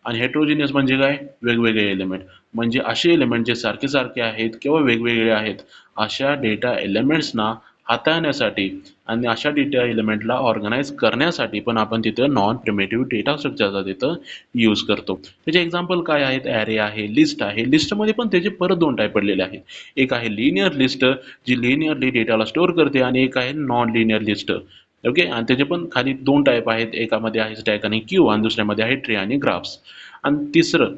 आणि heterogeneous म्हणजे काय, वेगवेगळे एलिमेंट. म्हणजे असे एलिमेंट जे सारखे सारखे आहेत किंवा वेगवेगळे आहेत, अशा डेटा एलिमेंट्सना हाताळण्यासाठी आणि अशा डेटा एलिमेंटला ऑर्गनाइज करण्यासाठी पण आपण तिथं नॉन प्रिमिटिव्ह डेटा स्ट्रक्चरचा तिथं यूज करतो. त्याचे एक्झाम्पल काय आहेत, ॲरे आहे, लिस्ट आहे. लिस्टमध्ये पण त्याचे परत 2 टाईप पडलेले आहेत. एक आहे लिनियर लिस्ट, जी लिनियरली डेटाला स्टोअर करते, आणि एक आहे नॉन लिनियर लिस्ट. ओके, आणि त्याचे पण खाली 2 टाईप आहेत. एकामध्ये आहे स्टॅक आणि क्यू, आणि दुसऱ्यामध्ये आहे ट्री आणि ग्राफ्स. आणि तिसरं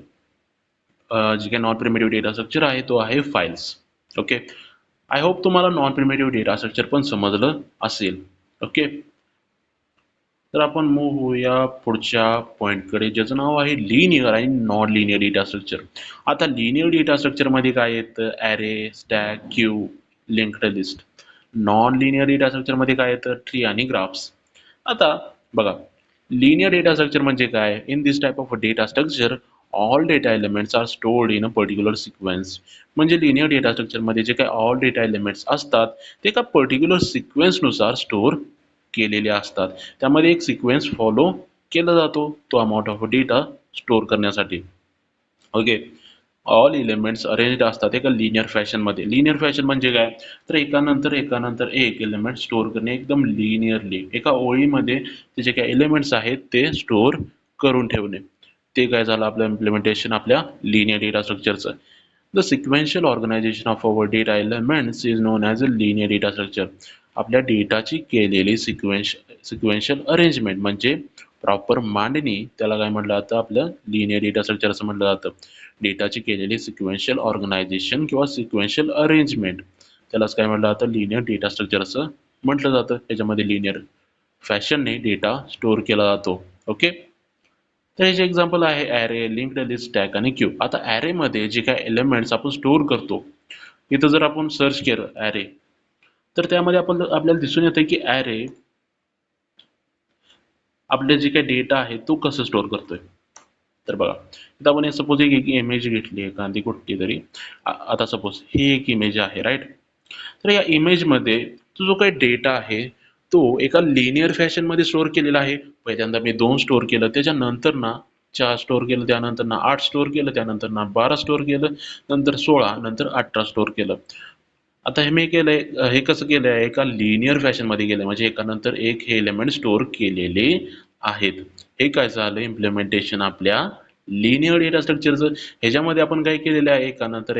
जे काही नॉन प्रिमिटिव्ह डेटा स्ट्रक्चर आहे तो आहे फाइल्स. ओके, आय होप तुम्हाला नॉन प्रिमिटिव्ह डेटा स्ट्रक्चर पण समजलं असेल. ओके, तर आपण मूव्ह होऊया पुढच्या पॉईंटकडे, ज्याचं नाव आहे लिनियर आणि नॉन लिनियर डेटा स्ट्रक्चर. आता लिनियर डेटा स्ट्रक्चरमध्ये काय येतं, array, stack, Q, linked list. Non linear data स्ट्रक्चरमध्ये काय येतं, ट्री आणि ग्राफ्स. आता बघा, लिनियर डेटा स्ट्रक्चर म्हणजे काय, in this type of data structure all data elements are stored in a particular sequence. म्हणजे लिनियर डेटा स्ट्रक्चरमध्ये जे काही ऑल डेटा एलिमेंट्स असतात ते एका पर्टिक्युलर सिक्वेन्सनुसार स्टोअर केलेले असतात. त्यामध्ये एक सिक्वेन्स फॉलो केला जातो तो अमाऊंट ऑफ डेटा स्टोअर करण्यासाठी. ओके, ऑल एलिमेंट्स अरेंज्ड असतात एका लिनियर फॅशनमध्ये. लिनियर फॅशन म्हणजे काय, तर एकानंतर एक एलिमेंट स्टोअर करणे एकदम लिनियरली एका ओळीमध्ये ते जे काही एलिमेंट्स आहेत ते स्टोअर करून ठेवणे. ते काय झालं आपलं इम्प्लिमेंटेशन आपल्या लिनियर डेटा स्ट्रक्चरचं. The sequential organization of our data elements is known as a linear data structure. आपल्या डेटाची केलेली सिक्वेन्शियल अरेंजमेंट म्हणजे प्रॉपर मांडणी, त्याला काय म्हटलं जातं, आपलं लिनियर डेटा स्ट्रक्चर असं म्हटलं जातं. डेटाची केलेली सिक्वेन्शियल ऑर्गनायझेशन किंवा सिक्वेन्शियल अरेंजमेंट, त्यालाच काय म्हटलं जातं, लिनियर डेटा स्ट्रक्चर असं म्हटलं जातं. त्याच्यामध्ये लिनियर फॅशनने डेटा स्टोअर केला जातो. ओके, तर ह्याचे एक्झाम्पल आहे ॲरे, लिंक्ड लिस्ट, स्टॅक आणि क्यू. आता ॲरेमध्ये जे काही एलिमेंट्स आपण स्टोअर करतो, इथं जर आपण सर्च केलं ॲरे, तर त्यामध्ये आपल्याला दिसून येतं की ॲरे आपले जे काही डेटा आहे तो कसं स्टोअर करतोय. तर बघा, इथं आपण सपोज एक इमेज घेतली एखादी कुठली तरी. आता सपोज ही एक इमेज आहे, राईट. तर या इमेजमध्ये तो जो काही डेटा आहे तो एका लिनियर फॅशनमध्ये स्टोअर केलेला आहे. पहिल्यांदा मी 2 स्टोअर केलं, त्याच्यानंतर ना 4 स्टोअर केलं, त्यानंतर ना 8 स्टोअर केलं, त्यानंतर ना 12 स्टोअर केलं, नंतर 16, नंतर 18 स्टोअर केलं. आता हे मी केलंय, हे कसं केलंय, एका लिनियर फॅशनमध्ये केलंय, म्हणजे एकानंतर एक हे एलिमेंट स्टोअर केलेले आहेत. हे काय झालं, इम्प्लिमेंटेशन आपल्या लिनियर डेटा स्ट्रक्चरचं. ह्याच्यामध्ये आपण काय केलेलं आहे, एकानंतर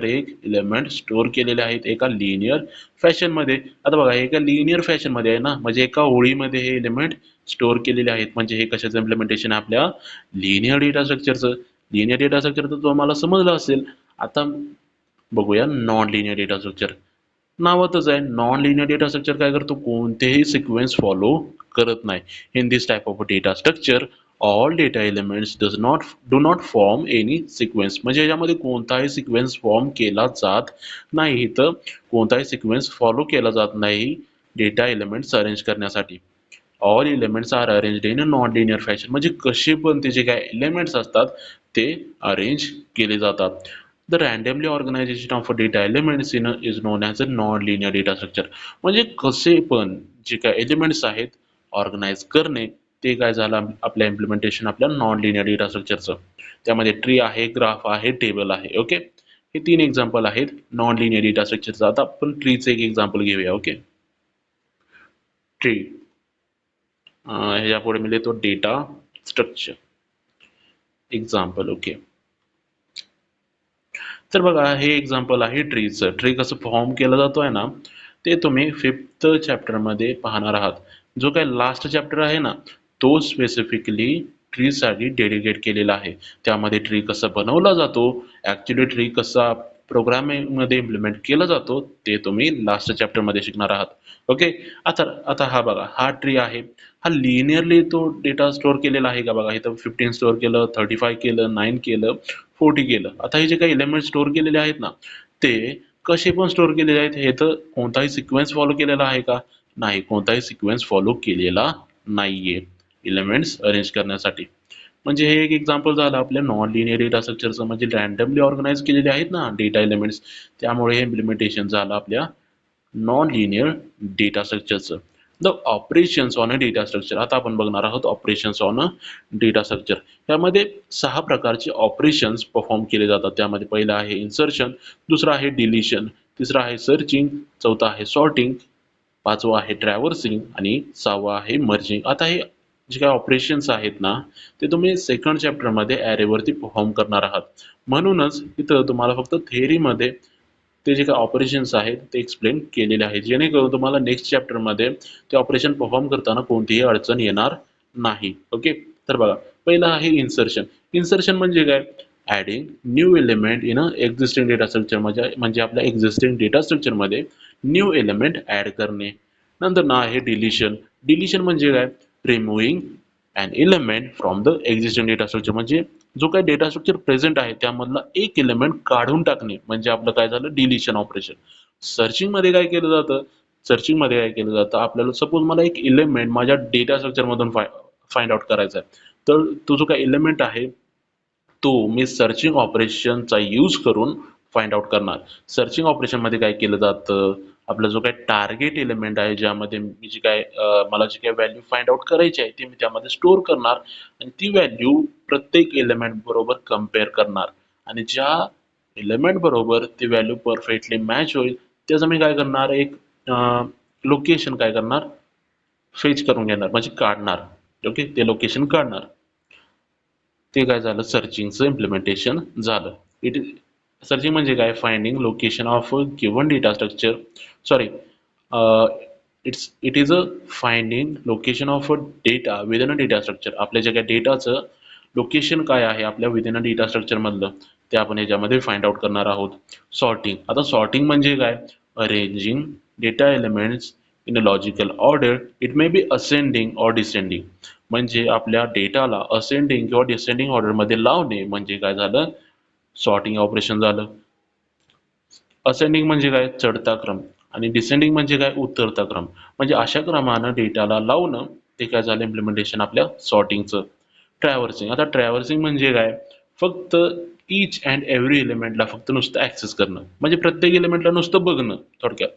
एक एलिमेंट स्टोअर केलेले आहेत एका लिनियर फॅशनमध्ये. आता बघा, एका लिनियर फॅशनमध्ये आहे ना, म्हणजे एका ओळीमध्ये हे एलिमेंट स्टोअर केलेले आहेत. म्हणजे हे कशाचं इम्प्लिमेंटेशन आहे, आपल्या लिनियर डेटा स्ट्रक्चरचं. लिनियर डेटा स्ट्रक्चरचं तुम्हाला समजलं असेल. आता बघूया नॉन लिनियर डेटा स्ट्रक्चर. नावातच आहे, नॉन लिनियर डेटा स्ट्रक्चर काय करतो, कोणतेही सिक्वेन्स फॉलो करत नाही. In this type of data structure all data elements do not form any sequence, म्हणजे याच्यामध्ये कोणताही सिक्वेन्स फॉर्म केला जात नाही, इथं कोणताही सिक्वेन्स फॉलो केला जात नाही डेटा एलिमेंट्स अरेंज करण्यासाठी. All elements are arranged in a non linear fashion, म्हणजे कसे पण ते जे काय एलिमेंट्स असतात ते अरेंज केले जातात. The randomly organisation of a data elements is known as a non linear data structure, म्हणजे कसे पण जे काय एलिमेंट्स आहेत ऑर्गनाइज करणे, ते काय झालं आपल्या इम्प्लिमेंटेशन आपल्या नॉन लिनियर डेटा स्ट्रक्चरचं. त्यामध्ये ट्री आहे, ग्राफ आहे, टेबल आहे. ओके, हे 3 एक्झाम्पल आहेत नॉन लिनियर डेटा स्ट्रक्चरचं. आता आपण ट्रीचं एक एक्झाम्पल घेऊया. ओके, ट्री ह्याच्या पुढे मी लिहितो डेटा स्ट्रक्चर एक्झाम्पल. ओके, तर बघा हे एक्झाम्पल आहे ट्रीचं. ट्री कसं फॉर्म केलं जातो आहे ना, ते तुम्ही 5th चॅप्टरमध्ये पाहणार आहात. जो काय लास्ट चॅप्टर आहे ना, तो स्पेसिफिकली ट्रीसाठी डेडिकेट केलेला आहे. त्यामध्ये ट्री कसा बनवला जातो, ॲक्च्युली ट्री कसा प्रोग्रामिंगमध्ये इम्प्लिमेंट केला जातो, ते तुम्ही लास्ट चॅप्टरमध्ये शिकणार आहात. ओके, आता आता हा बघा, हा ट्री आहे. हा लिनियरली तो डेटा स्टोअर केलेला आहे का? बघा इथं 15 स्टोअर केलं, 35 केलं, 9 केलं, 40 केलं. आता हे जे काही एलिमेंट स्टोअर केलेले आहेत ना, ते कसे पण स्टोअर केलेले आहेत. हे तर कोणताही सिक्वेन्स फॉलो केलेला आहे का? नाही, कोणताही सिक्वेन्स फॉलो केलेला नाहीये एलिमेंट्स अरेंज करण्यासाठी. म्हणजे हे एक एक्झाम्पल झालं आपल्या नॉन लिनियर डेटा स्ट्रक्चरचं, म्हणजे रँडमली ऑर्गनाइज केलेले आहेत ना डेटा एलिमेंट्स, त्यामुळे हे इम्प्लिमेंटेशन झालं आपल्या नॉन लिनियर डेटा स्ट्रक्चरचं. The operations on a data structure, आता आपण बघणार आहोत operations on a data structure. यामध्ये 6 प्रकारचे ऑपरेशन्स परफॉर्म केले जातात. त्यामध्ये पहिलं आहे इन्सर्शन, दुसरं आहे डिलिशन, तिसरं आहे सर्चिंग, चौथं आहे सॉर्टिंग, पाचवं आहे ट्रॅव्हर्सिंग आणि 6वं आहे मर्जिंग. आता हे जे काही ऑपरेशन्स आहेत ना, ते तुम्ही सेकंड चॅप्टरमध्ये ॲरेवरती परफॉर्म करणार आहात. म्हणूनच इथं तुम्हाला फक्त थिअरीमध्ये ते जे काही ऑपरेशन्स आहेत ते एक्सप्लेन केलेले आहेत, जेणेकरून तुम्हाला नेक्स्ट चॅप्टरमध्ये ते ऑपरेशन परफॉर्म करताना कोणतीही अडचण येणार नाही. ओके, तर बघा पहिलं आहे इन्सर्शन. इन्सर्शन म्हणजे काय? Adding new element in a existing data structure, म्हणजे आपल्या एक्झिस्टिंग डेटा स्ट्रक्चरमध्ये न्यू एलिमेंट ॲड करणे. नंतर ना आहे डिलिशन. डिलिशन म्हणजे काय? Removing an element from the existing data structure, म्हणजे जो काही डेटा स्ट्रक्चर प्रेझेंट आहे त्यामधला एक एलिमेंट काढून टाकणे, म्हणजे आपलं काय झालं? Deletion operation. सर्चिंगमध्ये काय केलं जातं? सर्चिंगमध्ये काय केलं जातं? आपल्याला सपोज मला एक एलिमेंट माझ्या डेटा स्ट्रक्चरमधून फाइंड आउट करायचा आहे, तर तो जो काही एलिमेंट आहे तो मी सर्चिंग ऑपरेशनचा यूज करून फाइंड आउट करणार. सर्चिंग ऑपरेशनमध्ये काय केलं जातं? आपला जो काही टार्गेट एलिमेंट आहे, ज्यामध्ये मी जी काय मला जी काही व्हॅल्यू फाइंड आउट करायची आहे, ती मी त्यामध्ये स्टोअर करणार आणि ती व्हॅल्यू प्रत्येक एलिमेंट बरोबर कंपेअर करणार आणि ज्या एलिमेंट बरोबर ती व्हॅल्यू परफेक्टली मॅच होईल, त्याचं मी काय करणार? एक लोकेशन काय करणार? फेच करून घेणार, म्हणजे काढणार. ओके, ते लोकेशन काढणार. ते काय झालं? सर्चिंगचं इम्प्लिमेंटेशन झालं. इट सर्चिंग म्हणजे काय? Finding location of a given data structure, sorry, it is a finding location of a data within a data structure. आपल्या जे काही डेटाचं लोकेशन काय आहे आपल्या विदिन अ डेटा स्ट्रक्चर मधलं, ते आपण याच्यामध्ये फाइंड आउट करणार आहोत. सॉर्टिंग. आता सॉर्टिंग म्हणजे काय? Arranging data elements in a logical order, it may be ascending or descending, म्हणजे आपल्या डेटाला असेंडिंग किंवा डिसेंडिंग ऑर्डरमध्ये लावणे, म्हणजे काय झालं? सॉर्टिंग ऑपरेशन झालं. असेंडिंग म्हणजे काय? चढता क्रम आणि डिसेंडिंग म्हणजे काय? उतरता क्रम, म्हणजे अशा क्रमानं डेटाला लावणं, ते काय झालं? इम्प्लिमेंटेशन आपल्या सॉर्टिंगचं. ट्रॅव्हर्सिंग. आता ट्रॅव्हर्सिंग म्हणजे काय? फक्त ईच अँड एव्हरी एलिमेंटला फक्त नुसतं ॲक्सेस करणं, म्हणजे प्रत्येक एलिमेंटला नुसतं बघणं थोडक्यात.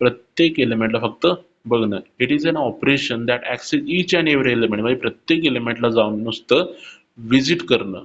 प्रत्येक एलिमेंटला फक्त बघणं. It is an operation that access each and every element, म्हणजे प्रत्येक एलिमेंटला जाऊन नुसतं व्हिजिट करणं,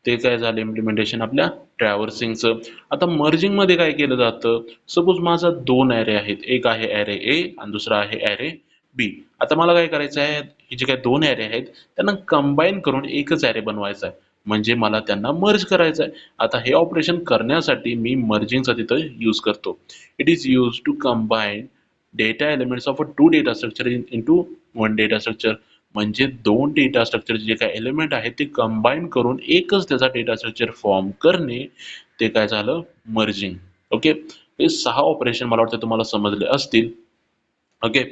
ते काय झालं? इम्प्लिमेंटेशन आपल्या ट्रॅव्हर्सिंगचं. आता मर्जिंगमध्ये काय केलं जातं? सपोज माझा 2 ॲरे आहेत. एक आहे ॲरे ए आणि दुसरा आहे ॲरे बी. आता मला काय करायचं आहे? हे जे काही 2 ॲरे आहेत त्यांना कंबाईन करून एकच ॲरे बनवायचा आहे. म्हणजे मला त्यांना मर्ज करायचं आहे. आता हे ऑपरेशन करण्यासाठी मी मर्जिंगचा तिथं यूज करतो. It is use to combine data elements of a 2 data structure into 1 data structure, म्हणजे 2 डेटा स्ट्रक्चरचे जे काही एलिमेंट आहेत ते कंबाईन करून एकच त्याचा डेटा स्ट्रक्चर फॉर्म करणे, ते काय झालं? मर्जिंग. ओके, हे 6 ऑपरेशन मला वाटतं तुम्हाला समजले असतील. ओके,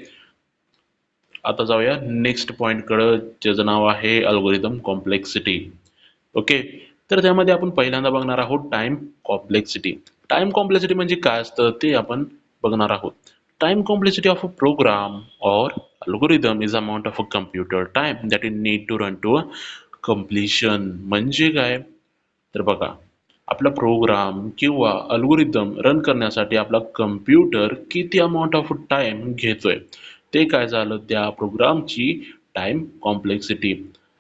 आता जाऊया नेक्स्ट पॉईंटकडं, ज्याचं नाव आहे अल्गोरिदम कॉम्प्लेक्सिटी. ओके, तर त्यामध्ये आपण पहिल्यांदा बघणार आहोत टाइम कॉम्प्लेक्सिटी. टाइम कॉम्प्लेक्सिटी म्हणजे काय असतं ते आपण बघणार आहोत. Time complexity of a program or algorithm is amount of a computer time that is need to run to a completion. म्हणजे काय, तर बघा, आपला प्रोग्राम किंवा अल्गोरिदम रन करण्यासाठी आपला कम्प्युटर किती अमाऊंट ऑफ टाइम घेतोय, ते काय झालं त्या प्रोग्रामची टाइम कॉम्प्लेक्सिटी.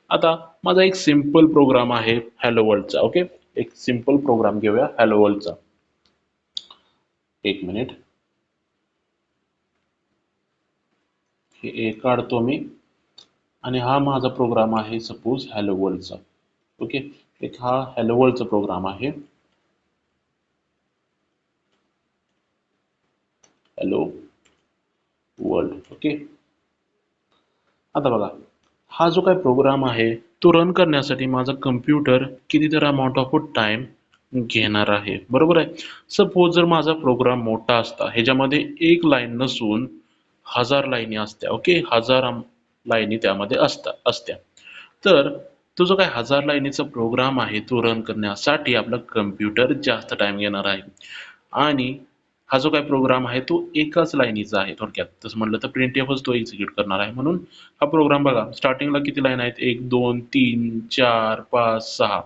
आता माझा एक सिंपल प्रोग्राम आहे हॅलो वर्ल्डचा. ओके, एक सिंपल प्रोग्राम घेऊया हॅलो वर्ल्डचा. एक मिनिट, हे काढतो मी आणि हा माझा प्रोग्राम आहे सपोज हॅलो वर्ल्डचा. ओके, एक हा हॅलो वर्ल्डचा प्रोग्राम आहे. Hello world. ओके, आता बघा, हा जो काही प्रोग्राम आहे तो रन करण्यासाठी माझा कम्प्युटर कितीतरी अमाऊंट ऑफ टाइम घेणार आहे, बरोबर आहे. सपोज जर माझा प्रोग्राम मोठा असता, ह्याच्यामध्ये एक लाईन नसून 1000 लाईनी असत्या. ओके, 1000 लाईनी त्यामध्ये असत्या, तर तो जो काही 1000 लाईनीचा प्रोग्राम आहे तो रन करण्यासाठी आपला कम्प्युटर जास्त टाइम घेणार आहे. आणि हा जो काही प्रोग्राम आहे तो एकाच लाईनीचा आहे थोडक्यात. तसं म्हटलं तर प्रिंटएफच तो एक्झिक्यूट करणार आहे. म्हणून हा प्रोग्राम बघा, स्टार्टिंगला किती लाईन आहेत, 1 2 3 4 5 6,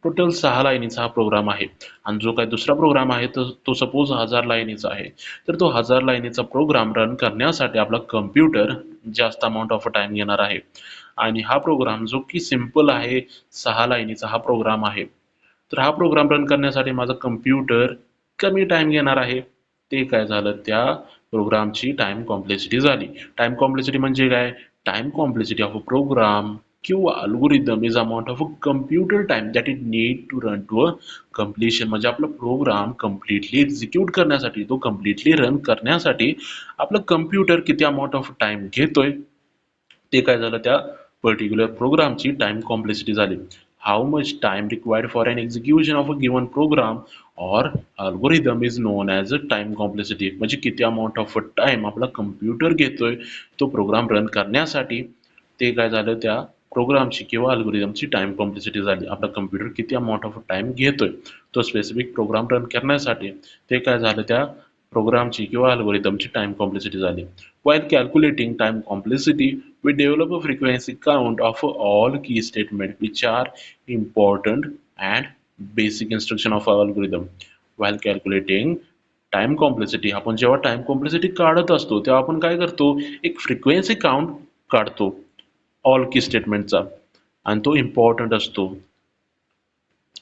टोटल 6 लाईनीचा हा प्रोग्राम आहे. आणि जो काही दुसरा प्रोग्राम आहे तो सपोज 1000 लाईनीचा आहे. तर तो 1000 लाईनीचा प्रोग्राम रन करण्यासाठी आपला कम्प्युटर जास्त अमाऊंट ऑफ टाइम घेणार आहे. आणि हा प्रोग्राम जो की सिंपल आहे, 6 लाईनीचा हा प्रोग्राम आहे, तर हा प्रोग्राम रन करण्यासाठी माझा कम्प्युटर कमी टाइम घेणार आहे. ते काय झालं, त्या प्रोग्रामची टाइम कॉम्प्लेक्सिटी झाली. टाइम कॉम्प्लेक्सिटी म्हणजे काय, time complexity of a program किंवा algorithm is amount of a computer time that is need to run to a completion. म्हणजे आपला प्रोग्राम कम्प्लिटली एक्झिक्यूट करण्यासाठी, तो कम्प्लिटली रन करण्यासाठी आपलं कम्प्युटर किती अमाऊंट ऑफ टाइम घेतोय, ते काय झालं, त्या पर्टिक्युलर प्रोग्रामची टाइम कॉम्प्लेक्सिटी झाली. How much time required for an execution of a given program or algorithm is known as a time complexity. म्हणजे किती अमाऊंट ऑफ टाइम आपला कम्प्युटर घेतोय तो प्रोग्राम रन करण्यासाठी, ते काय झालं, त्या प्रोग्रामची किंवा अल्गोरिदमची टाइम कॉम्प्लेक्सिटी झाली. आपला कम्प्युटर किती अमाऊंट ऑफ टाइम घेतोय तो स्पेसिफिक प्रोग्राम रन करण्यासाठी, ते काय झालं, त्या प्रोग्रामची किंवा अल्गोरिदमची टाइम कॉम्प्लेक्सिटी झाली. While calculating time complexity, we develop a frequency count of all key statements which are important and basic instruction of our algorithm. While calculating time complexity, आपण जेव्हा टाइम कॉम्प्लेक्सिटी काढत असतो तेव्हा आपण काय करतो, एक फ्रिक्वेन्सी काउंट काढतो ऑल की स्टेटमेंटचा, आणि तो इम्पॉर्टंट असतो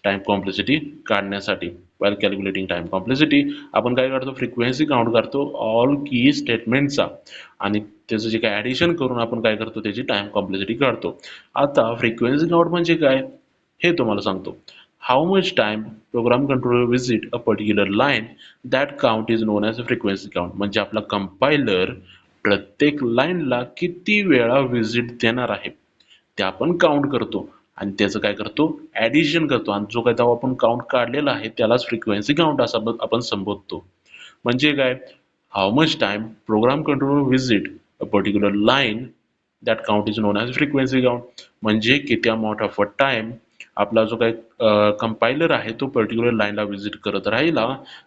टाइम कॉम्प्लेक्सिटी काढण्यासाठी. वाईल कॅल्क्युलेटिंग टाइम कॉम्प्लेक्सिटी, आपण काय करतो, फ्रिक्वेन्सी काउंट करतो ऑल की स्टेटमेंटचा, आणि त्याचं जे काय ॲडिशन करून आपण काय करतो, त्याची टाइम कॉम्प्लेक्सिटी काढतो. आता फ्रिक्वेन्सी काउंट म्हणजे काय हे तुम्हाला सांगतो. How much time program controller visit a particular line, that count is known as a frequency count. म्हणजे आपला कंपायलर प्रत्येक लाईनला किती वेळा विजिट देणार आहे ते आपण काउंट करतो, आणि त्याचं काय करतो, ॲडिशन करतो, आणि जो काही तेव्हा आपण काउंट काढलेला आहे त्यालाच फ्रिक्वेन्सी काउंट असं आपण संबोधतो. म्हणजे काय, how much time program controller visit a particular line, that count is known as frequency count. म्हणजे किती अमाऊंट ऑफ टाइम आपला जो काही कंपायलर आहे तो पर्टिक्युलर लाईनला व्हिजिट करत राहिला,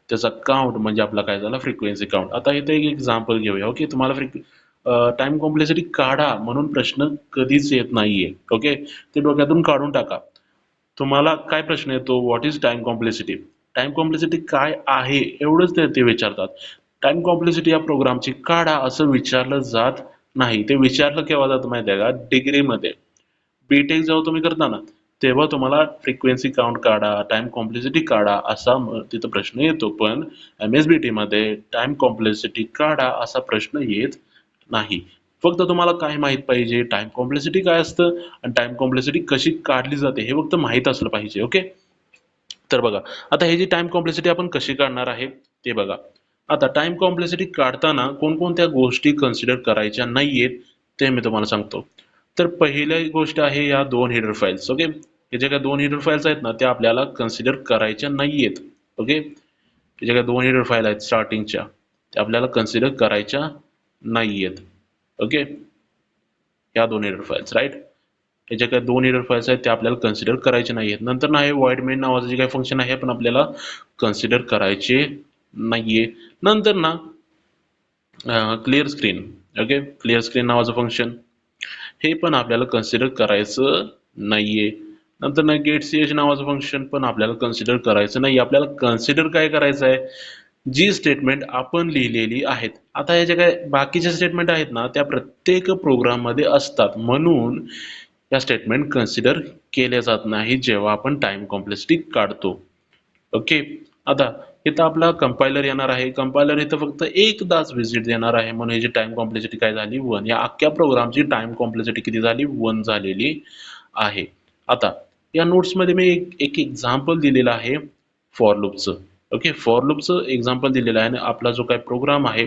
त्याचा काउंट म्हणजे आपला काय झाला, फ्रिक्वेन्सी काउंट. आता इथे एक एक्झाम्पल घेऊया. ओके, तुम्हाला टाइम कॉम्प्लेक्सिटी काढा म्हणून प्रश्न कधीच येत नाहीये. ओके, ते डोक्यातून काढून टाका. तुम्हाला काय प्रश्न येतो, what is time complexity, time complexity काय आहे एवढंच ते विचारतात. टाइम कॉम्प्लेक्सिटी या प्रोग्रामची काढा असं विचारलं जात नाही. ते विचारलं केव्हा जातं माहिती आहे का, डिग्रीमध्ये. बीटेक जेव्हा तुम्ही करता ना, तेव्हा तुम्हाला फ्रिक्वेन्सी काउंट काढा, टाइम कॉम्प्लेक्सिटी काढा असा तिथं प्रश्न येतो. पण MSBT मध्ये टाइम कॉम्प्लेक्सिटी काढा असा प्रश्न येत नाही. फक्त तुम्हाला काय माहित पाहिजे, टाइम कॉम्प्लेक्सिटी काय असतं आणि टाइम कॉम्प्लेक्सिटी कशी काढली जाते हे फक्त माहित असलं पाहिजे. ओके, तर बघा, आता हे जी टाइम कॉम्प्लेक्सिटी आपण कशी काढणार आहे ते बघा. आता टाइम कॉम्प्लेक्सिटी काढताना कोणकोणत्या गोष्टी कन्सिडर करायच्या नाहीयेत ते मी तुम्हाला सांगतो. तर पहिली गोष्ट आहे या 2 हेडर फाइल्स. ओके, हे जे काही 2 हेडर फाइल्स आहेत ना त्या आपल्याला कन्सिडर करायच्या नाहीयेत. ओके, हे जे काही 2 हेडर फाईल आहेत स्टार्टिंगच्या त्या आपल्याला कन्सिडर करायच्या नाहीयेत. ओके, या 2 एरर फाइल्स, राईट. हे जे काही 2 एरर फाइल्स आहेत ते आपल्याला कन्सिडर करायचे नाहीयेत. नंतर ना हे void main नावाचं जे काही फंक्शन आहे पण आपल्याला कन्सिडर करायचे नाहीये. नंतर ना clear screen, okay, clear screen नावाचं फंक्शन हे पण आपल्याला कन्सिडर करायचं नाहीये. नंतर ना गेट ch नावाचं फंक्शन पण आपल्याला कन्सिडर करायचं नाही. आपल्याला कन्सिडर काय करायचं आहे, जी स्टेटमेंट आपण लिहिलेली आहेत. आता हे जे काय बाकीचे स्टेटमेंट आहेत ना त्या प्रत्येक प्रोग्राममध्ये असतात, म्हणून या स्टेटमेंट कन्सिडर केल्या जात नाही जेव्हा आपण टाइम कॉम्प्लेक्सिटी काढतो. ओके. आता इथं आपला कंपायलर येणार आहे. कंपायलर इथं फक्त एकदाच व्हिजिट देणार आहे, म्हणून याची टाइम कॉम्प्लेक्सिटी काय झाली 1. या अख्ख्या प्रोग्रामची टाइम कॉम्प्लेक्सिटी किती झाली 1 झालेली आहे. आता या नोट्समध्ये मी एक एक्झाम्पल दिलेलं आहे फॉर लूपचं. ओके, फॉर लूपचं एक्झाम्पल दिलेलं आहे आणि आपला जो काही प्रोग्राम आहे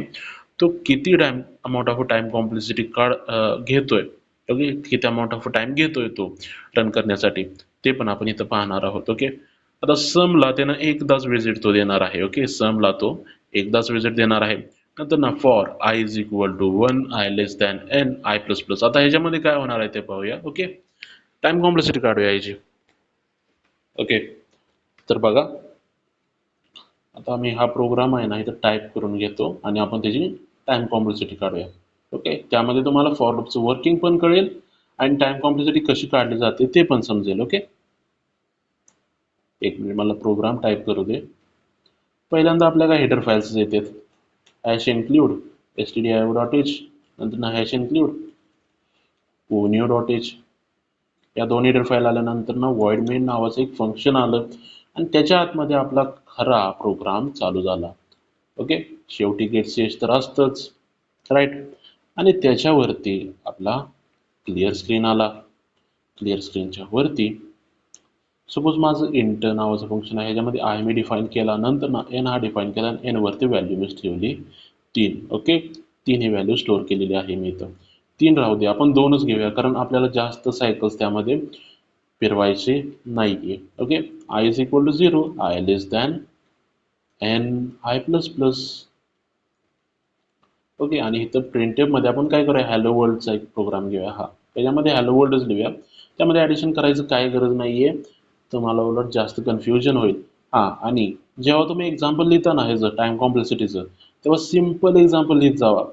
तो किती अमाऊंट ऑफ टाइम कॉम्प्लेक्सिटी घेतोय, ओके, किती अमाऊंट ऑफ टाइम घेतोय तो रन करण्यासाठी ते पण आपण इथं पाहणार आहोत. ओके. आता समला त्यानं एकदाच व्हिजिट तो देणार आहे. ओके, समला तो एकदाच व्हिजिट देणार आहे. नंतर ना for i is equal to 1 i less than n i plus plus. आता ह्याच्यामध्ये काय होणार आहे ते पाहूया. ओके, टाइम कॉम्प्लेक्सिटी काढूया याची. ओके, तर बघा आता मी हा प्रोग्राम आहे ना इथं टाईप करून घेतो आणि आपण त्याची टाइम कॉम्प्लेक्सिटी काढूया. ओके, त्यामध्ये तुम्हाला फॉर लूपचं वर्किंग पण कळेल आणि टाइम कॉम्प्लेक्सिटी कशी काढली जाते ते पण समजेल. ओके, एक मिनिट मला प्रोग्राम टाईप करू दे. पहिल्यांदा आपल्याला हेडर फाइल्स येतात. हॅश इन्क्लूड stdio.h, नंतर ना हॅश इन्क्लूड punio.h. या 2 हेडर फाईल आल्यानंतर ना void main नावाचं एक फंक्शन आलं आणि त्याच्या आतमध्ये आपला खरा प्रोग्राम चालू झाला. ओके, शेवटी गेट ch तर असतंच, राईट. आणि त्याच्यावरती आपला क्लिअर स्क्रीन आला. क्लिअर स्क्रीनच्या वरती सपोज माझं इंट नावाचं फंक्शन आहे, ह्याच्यामध्ये आय मी डिफाईन केला, नंतर ना एन हा डिफाईन केला आणि एन वरती व्हॅल्यू मी ठेवली 3. ओके, 3 ही व्हॅल्यू स्टोअर केलेली आहे मी इथं. 3 राहू दे, आपण 2च घेऊया कारण आपल्याला जास्त सायकल्स त्यामध्ये फिरवायचे नाहीये. Okay, i is equal to 0 i less than n i plus plus. Okay, आणि इथं प्रिंटफ मध्ये आपण काय करूया, हॅलो वर्ल्डचा एक प्रोग्राम घेऊया. हा, त्याच्यामध्ये हॅलो वर्ल्डच लिहूया. त्यामध्ये ॲडिशन करायचं काय गरज नाहीये, तुम्हाला उलट जास्त कन्फ्युजन होईल. हां, आणि जेव्हा तुम्ही एक्झाम्पल लिहिता ना ह्याचं टाइम कॉम्प्लेक्सिटीचं, तेव्हा सिम्पल एक्झाम्पल लिहित जावा.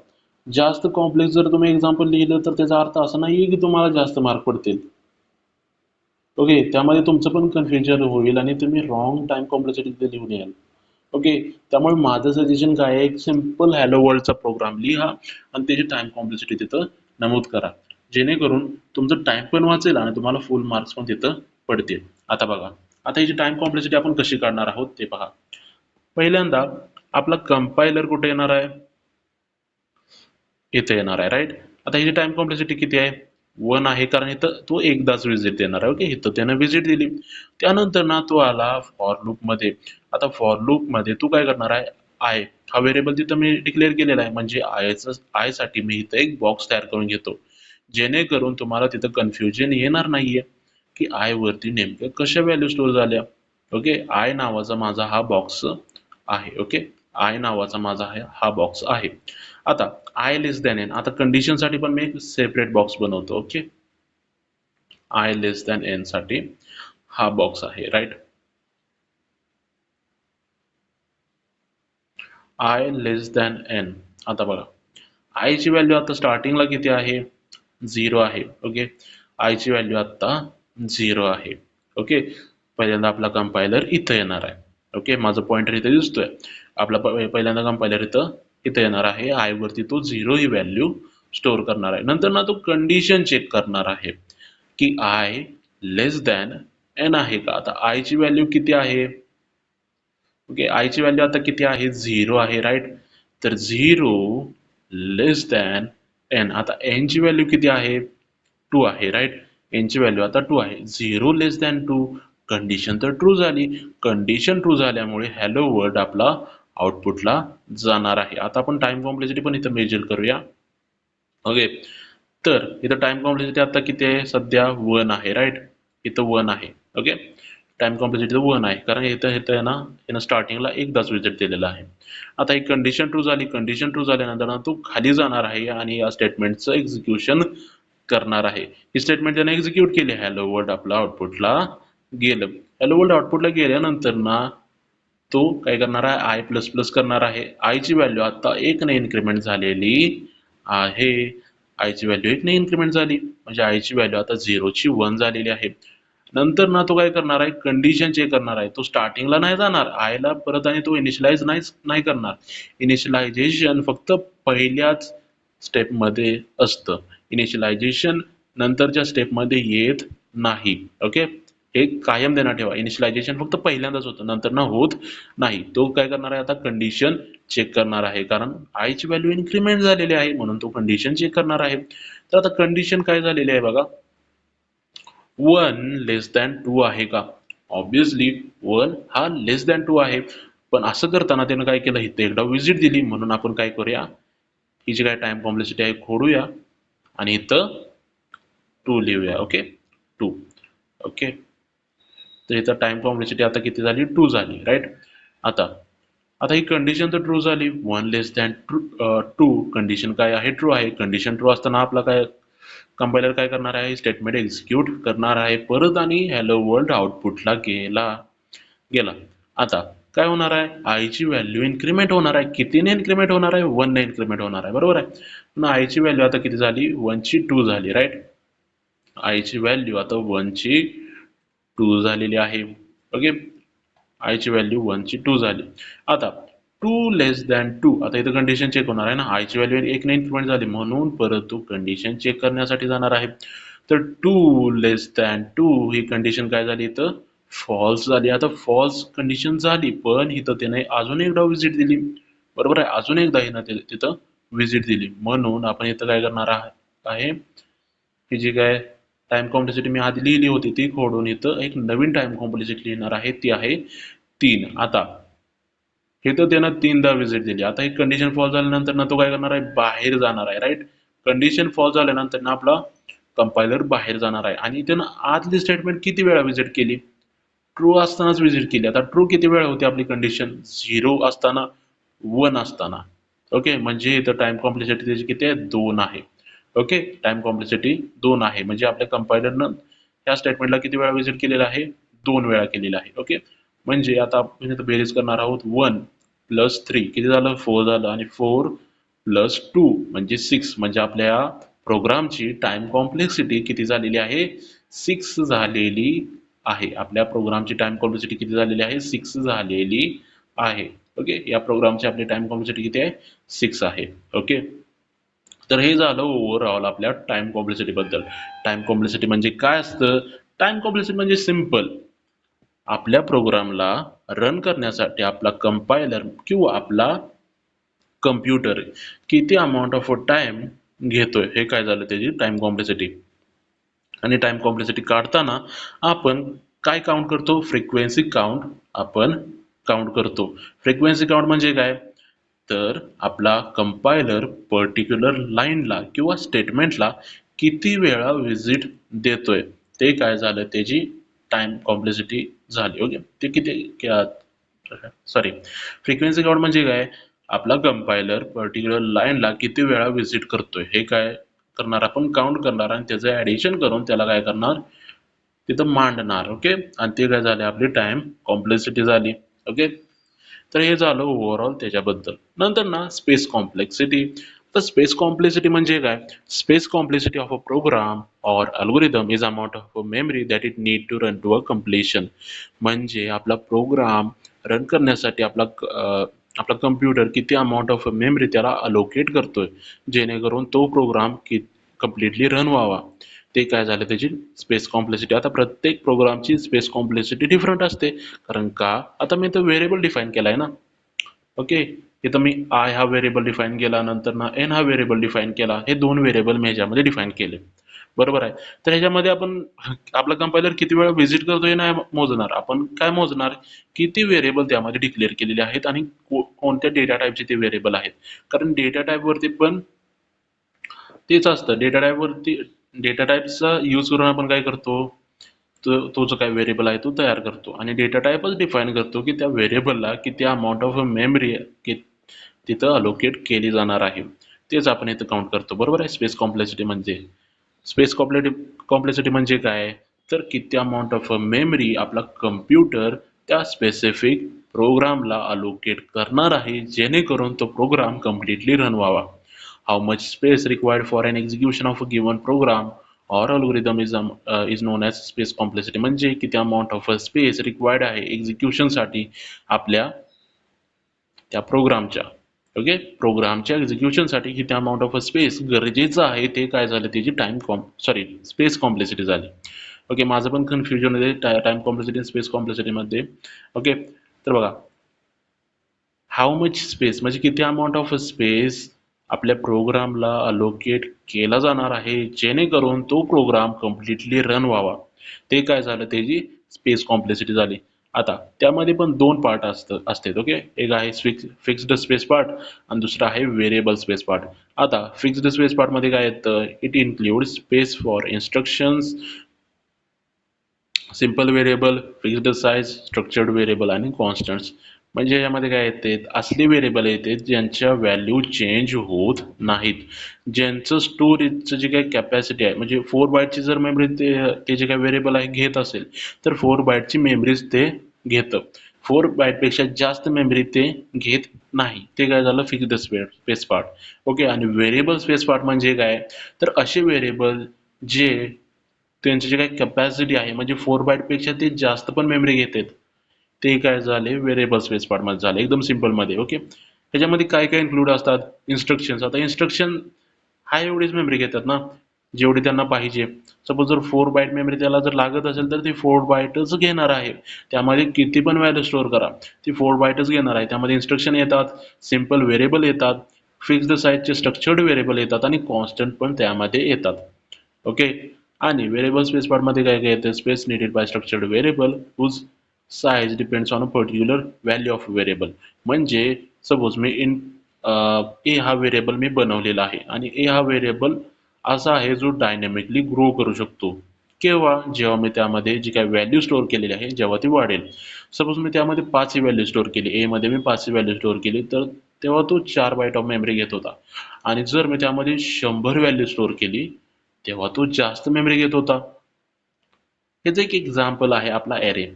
जास्त कॉम्प्लेक्स जर तुम्ही एक्झाम्पल लिहिलं तर त्याचा अर्थ असा नाही की तुम्हाला जास्त मार्क पडतील. ओके, त्यामध्ये तुमचं पण कन्फ्युजन होईल आणि तुम्ही रॉंग टाइम कॉम्प्लेक्सिटी तिथे लिहून याल. ओके, त्यामुळे माझं सजेशन काय आहे, एक सिम्पल हॅलो वर्ल्डचा प्रोग्राम लिहा आणि त्याची टाइम कॉम्प्लेक्सिटी तिथं नमूद करा, जेणेकरून तुमचं टाइम पण वाचेल आणि तुम्हाला फुल मार्क्स पण तिथं पडतील. आता बघा, आता याची टाइम कॉम्प्लेक्सिटी आपण कशी काढणार आहोत ते पहा. पहिल्यांदा आपला कंपायलर कुठे येणार आहे, इथे येणार आहे, राईट. आता ह्याची टाइम कॉम्प्लेक्सिटी किती आहे 1 आहे, कारण इथं तो एकदाच व्हिजिट देणार आहे. ओके, इथं त्यानं व्हिजिट दिली. त्यानंतर ना तो आला फॉर लूप मध्ये. आता फॉर लूप मध्ये तू काय करणार आहे, आय हा व्हेरिएबल तिथं मी डिक्लेअर केलेला आहे, म्हणजे आय साठी मी इथं एक बॉक्स तयार करून घेतो, जेणेकरून तुम्हाला तिथं कन्फ्युजन येणार नाहीये की आय वरती नेमक्या कशा व्हॅल्यू स्टोअर झाल्या. ओके, आय नावाचा माझा हा बॉक्स आहे. ओके, आय नावाचा माझा हा बॉक्स आहे. आता आय लेस दॅन एन, आता कंडिशन साठी पण मी एक सेपरेट बॉक्स बनवतो. Okay, i less than n साठी हा बॉक्स आहे, right. I less than n. आता बघा, आय ची व्हॅल्यू आता स्टार्टिंगला किती आहे 0 आहे. ओके, आय ची व्हॅल्यू आता 0 आहे. ओके, पहिल्यांदा आपला कंपायलर इथं येणार आहे. ओके, माझं पॉइंटर इथं दिसतोय. आपला पहिल्यांदा कंपायलर इथं येणार आहे, आय वरती तो 0 ही व्हॅल्यू स्टोअर करणार आहे. नंतर ना तो कंडिशन चेक करणार आहे की आय लेस दॅन एन आहे का. आता आय ची व्हॅल्यू किती आहे, ओके, आय ची व्हॅल्यू आता किती आहे 0 आहे, राईट. तर 0 लेस दॅन एन. आता एन ची व्हॅल्यू किती आहे 2 आहे, राईट. एन ची व्हॅल्यू आता 2 आहे. 0 लेस दॅन 2, कंडिशन तर ट्रू झाली. कंडिशन ट्रू झाल्यामुळे हॅलो वर्ल्ड आपला आउटपुटला जाणार आहे. आता आपण टाइम कॉम्प्लेक्सिटी पण इथं मेजर करूया. ओके, तर इथं टाइम कॉम्प्लेक्सिटी आता किती आहे सध्या 1 आहे, राईट. इथं 1 आहे. ओके, टाइम कॉम्प्लेक्सिटी 1 आहे कारण इथं इथं आहे ना, यानं स्टार्टिंगला एकदाच व्हिजिट दिलेला आहे. आता ही कंडिशन ट्रू झाली. कंडिशन ट्रू झाल्यानंतर ना तो खाली जाणार आहे आणि या स्टेटमेंटचं एक्झिक्युशन करणार आहे. ही स्टेटमेंट त्याने एक्झिक्यूट केली. हॅलो वर्ल्ड आपला आउटपुटला गेलं. हॅलो वर्ल्ड आउटपुटला गेल्यानंतर ना तो काय करणार आहे, आय प्लस प्लस करणार आहे. आयची व्हॅल्यू आता 1 ने इन्क्रिमेंट झालेली आहे. आयची व्हॅल्यू 1 ने इन्क्रिमेंट झाली म्हणजे आयची व्हॅल्यू आता 0 ची 1 झालेली आहे. नंतर ना तो काय करणार आहे, कंडिशन चेक करणार आहे. तो स्टार्टिंगला नाही जाणार आयला परत आणि तो इनिशियलाइज नाही करणार. इनिशियलायझेशन फक्त पहिल्याच स्टेपमध्ये असतं. इनिशियलायझेशन नंतरच्या स्टेपमध्ये येत नाही. ओके, हे कायम ध्यानात ठेवा. इनिशियलायझेशन फक्त पहिल्यांदाच होतं, नंतर ना होत नाही. तो काय करणार आहे, आता कंडिशन चेक करणार आहे. कारण आयची व्हॅल्यू इन्क्रिमेंट झालेली आहे म्हणून तो कंडिशन चेक करणार आहे. तर आता कंडिशन काय झालेली आहे बघा, 1 लेस दॅन 2 आहे का? ऑब्विसली 1 हा लेस दॅन 2 आहे. पण असं करताना त्यानं काय केलं, इथं एकदा विजिट दिली म्हणून आपण काय करूया, ही जी काय टाइम कॉम्प्लेक्सिटी आहे खोडूया आणि इथं 2 लिहूया. ओके, 2. ओके, तर इथं टाइम कॉम्प्लेक्सिटी आता किती झाली, 2 झाली. राईट. आता आता ही कंडिशन तर ट्रू झाली. 1 लेस दॅन 2 कंडिशन काय आहे, ट्रू आहे. कंडिशन ट्रू असताना आपला काय कंपायलर काय करणार आहे, स्टेटमेंट एक्झिक्यूट करणार आहे परत आणि हॅलो वर्ल्ड आउटपुटला गेला. आता काय होणार आहे, आयची व्हॅल्यू इन्क्रिमेंट होणार आहे. कितीने इन्क्रिमेंट होणार आहे, 1 ने इन्क्रिमेंट होणार आहे. बरोबर आहे. पण आयची व्हॅल्यू आता किती झाली, 1 ची 2 झाली. राईट. आयची व्हॅल्यू आता 1 ची 2 झालेली आहे. ओके, आयची व्हॅल्यू 1 ची 2 झाली. आता 2 लेस दॅन 2, आता इथं कंडिशन चेक होणार आहे ना. आयची व्हॅल्यू 1 ने इन्क्रिमेंट झाली म्हणून परत तो कंडिशन चेक करण्यासाठी जाणार आहे. तर 2 लेस दॅन 2 ही कंडिशन काय झाली, इथं फॉल्स झाली. आता फॉल्स कंडिशन झाली पण इथं त्याने अजून एकदा विजिट दिली. बरोबर आहे, अजून एकदा हिनं तिथं विजिट दिली म्हणून आपण इथं काय करणार आहे, ही जी काय टाइम कॉम्प्लेक्सिटी मी आधी लिहिली होती ती खोडून इथं एक नवीन टाइम कॉम्प्लेक्सिटी लिहिणार आहे. ती आहे 3. आता हे तर त्यानं 3दा विजिट दिली. आता ही कंडिशन फॉल झाल्यानंतर ना तो काय करणार आहे, बाहेर जाणार आहे. राईट. कंडिशन फॉल झाल्यानंतर ना आपला कंपायलर बाहेर जाणार आहे आणि त्यानं आतली स्टेटमेंट किती वेळा विजिट केली, ट्रू असतानाच विजिट केली. आता ट्रू किती वेळा होती आपली कंडिशन, 0 असताना, 1 असताना. ओके, म्हणजे इथं टाइम कॉम्प्लेक्सिटी त्याची किती आहे, 2 आहे. ओके, टाइम कॉम्प्लेक्सिटी 2 आहे म्हणजे आपल्या कंपायलरनं त्या स्टेटमेंटला किती वेळा विजिट केलेला आहे, 2 वेळा केलेला आहे. ओके, म्हणजे आता आपण इथं बेरीज करणार आहोत. 1 प्लस 3 किती झालं, 4 झालं आणि 4 प्लस 2 म्हणजे 6. म्हणजे आपल्या प्रोग्रामची टाइम कॉम्प्लेक्सिटी किती झालेली आहे, 6 झालेली आहे. आपल्या प्रोग्रामची टाइम कॉम्प्लेक्सिटी किती झालेली आहे, 6 झालेली आहे. ओके, या प्रोग्रामची आपली टाइम कॉम्प्लेक्सिटी किती आहे, 6 आहे. ओके, तर हे झालं ओव्हरऑल आपल्या टाइम कॉम्प्लेक्सिटी बद्दल. टाइम कॉम्प्लेक्सिटी म्हणजे काय असतं, टाइम कॉम्प्लेक्सिटी म्हणजे सिंपल, आपल्या प्रोग्रामला रन करण्यासाठी आपला कंपायलर किंवा आपला कम्प्युटर किती अमाऊंट ऑफ टाइम घेतोय, हे काय झालं त्याची टाइम कॉम्प्लेक्सिटी. आणि टाइम कॉम्प्लेक्सिटी काढताना आपण काय काउंट करतो, फ्रिक्वेन्सी काउंट आपण काउंट करतो. फ्रिक्वेन्सी काउंट म्हणजे काय, तर आपला कंपायलर पर्टिक्युलर लाईनला किंवा स्टेटमेंटला किती वेळा विजिट देतोय ते काय झालं, त्याची टाइम कॉम्प्लेक्सिटी झाली. ओके, ते किती, सॉरी, फ्रिक्वेन्सी काउंट म्हणजे काय, आपला कंपायलर पर्टिक्युलर लाईनला किती वेळा विजिट करतोय हे काय करणार, आपण काउंट करणार आणि त्याचं ॲडिशन करून त्याला काय करणार, तिथं मांडणार. ओके, आणि ते काय झाले, आपली टाइम कॉम्प्लेक्सिटी झाली. ओके, तर हे झालं ओव्हरऑल त्याच्याबद्दल. नंतर ना स्पेस कॉम्प्लेक्सिटी. तर स्पेस कॉम्प्लेक्सिटी म्हणजे काय, space complexity of a program or algorithm is amount of memory that it need to run to a completion. म्हणजे आपला प्रोग्राम रन करण्यासाठी आपला कम्प्युटर किती अमाऊंट ऑफ मेमरी त्याला अलोकेट करतोय जेणेकरून तो प्रोग्राम कम्प्लिटली रन व्हावा. ते काय झालं, त्याची स्पेस कॉम्प्लेक्सिटी. आता प्रत्येक प्रोग्रामची स्पेस कॉम्प्लेक्सिटी डिफरंट असते. कारण का, आता मी इथं व्हेरिएबल डिफाईन केलाय ना. ओके, इथं मी आय हा व्हेरिएबल डिफाईन केला, नंतर ना एन हा व्हेरिएबल डिफाईन केला. हे 2 व्हेरिएबल मी ह्याच्यामध्ये डिफाईन केले. बरोबर आहे. तर ह्याच्यामध्ये आपण आपला कंपायलर किती वेळा व्हिजिट करतो हे नाही मोजणार. आपण काय मोजणार, किती व्हेरिएबल त्यामध्ये डिक्लेअर केलेले आहेत आणि कोणत्या डेटा टाईपचे ते व्हेरिएबल आहेत. कारण डेटा टाईपवरती पण तेच असतं. डेटा टाईपचा यूज करून आपण काय करतो, तो जो काही व्हेरिएबल आहे तो तयार करतो आणि डेटा टाईपच डिफाईन करतो की त्या व्हेरिएबलला किती अमाऊंट ऑफ मेमरी तिथं अलोकेट केली जाणार आहे. तेच आपण इथं काउंट करतो. बरोबर आहे, स्पेस कॉम्प्लेक्सिटी म्हणजे. स्पेस कॉम्प्लेक्सिटी म्हणजे काय, तर किती अमाऊंट ऑफ मेमरी आपला कम्प्युटर त्या स्पेसिफिक प्रोग्रामला अलोकेट करणार आहे जेणेकरून तो प्रोग्राम कम्प्लिटली रन व्हावा. How much space required for an execution of a given program or algorithm is known as space complexity. म्हणजे किती अमाऊंट ऑफ स्पेस रिक्वायर्ड आहे एक्झिक्युशनसाठी आपल्या त्या प्रोग्रामच्या. ओके, प्रोग्रामच्या एक्झिक्युशनसाठी किती अमाऊंट ऑफ स्पेस गरजेचं आहे ते काय झालं, त्याची स्पेस कॉम्प्लेक्सिटी झाली. ओके, माझं पण कन्फ्युजन आहे टाइम कॉम्प्लेक्सिटी आणि स्पेस कॉम्प्लेक्सिटीमध्ये. ओके, तर बघा, हाऊ मच स्पेस म्हणजे किती अमाऊंट ऑफ स्पेस आपल्या प्रोग्रामला अलोकेट केला जाणार आहे जेणेकरून तो प्रोग्राम कम्प्लिटली रन व्हावा, ते काय झालं, त्याची स्पेस कॉम्प्लेक्सिटी झाली. आता त्यामध्ये पण दोन पार्ट असतात. ओके, एक आहे फिक्स्ड स्पेस पार्ट आणि दुसरा आहे व्हेरिएबल स्पेस पार्ट. आता फिक्स्ड स्पेस पार्ट मध्ये काय येतं, it include space for instructions, simple variable, fixed size, structured variable आणि कॉन्स्टंट्स. म्हणजे यामध्ये काय येते, असले व्हेरिएबल येते ज्यांच्या व्हॅल्यू चेंज होत नाहीत, ज्यांचं स्टोरेजचं जे काही कॅपॅसिटी आहे, म्हणजे 4 बाईटची जर मेमरी ते जे काही व्हेरिएबल आहे घेत असेल तर 4 बाईटची मेमरीज ते घेतं. 4 बाईटपेक्षा जास्त मेमरी ते घेत नाही. ते काय झालं, फिक्स्ड स्पेस पार्ट. ओके, आणि व्हेरिएबल स्पेस पार्ट म्हणजे काय, तर असे व्हेरिएबल जे त्यांची जी काही कॅपॅसिटी आहे म्हणजे 4 बाईटपेक्षा ते जास्त पण मेमरी घेतात, ते काय झाले व्हेरिएबल स्पेस पार्टमध्ये झाले. एकदम सिम्पलमध्ये. ओके, ह्याच्यामध्ये काय काय इन्क्लूड असतात, इन्स्ट्रक्शन्स. आता इन्स्ट्रक्शन हा एवढीच मेमरी घेतात ना जेवढी त्यांना पाहिजे. सपोज जर 4 बाईट मेमरी त्याला जर लागत असेल तर ती 4 बाईटच घेणार आहे. त्यामध्ये किती पण व्हॅल्यू स्टोअर करा, ती 4 बाईटच घेणार आहे. त्यामध्ये इन्स्ट्रक्शन येतात, सिम्पल व्हेरिएबल येतात, फिक्स्ड साईजचे स्ट्रक्चर्ड व्हेरिएबल येतात आणि कॉन्स्टंट पण त्यामध्ये येतात. ओके, आणि व्हेरिएबल स्पेस पार्टमध्ये काय काय येतं, space needed by structured variable whose size depends on a particular value of variable. म्हणजे सपोज मी ए हा व्हेरिएबल मी बनवलेला आहे आणि ए हा व्हेरिएबल असा आहे जो डायनॅमिकली ग्रो करू शकतो. केव्हा, जेव्हा मी त्यामध्ये जी काही व्हॅल्यू स्टोअर केलेली आहे जेव्हा ती वाढेल. सपोज मी त्यामध्ये 5 ही व्हॅल्यू स्टोअर केली, ए मध्ये मी 5 ही व्हॅल्यू स्टोअर केली, तर तेव्हा तो 4 बाईट ऑफ मेमरी घेत होता. आणि जर मी त्यामध्ये 100 व्हॅल्यू स्टोअर केली तेव्हा तो जास्त मेमरी घेत होता. हेच एक एक्झाम्पल आहे आपला ॲरे.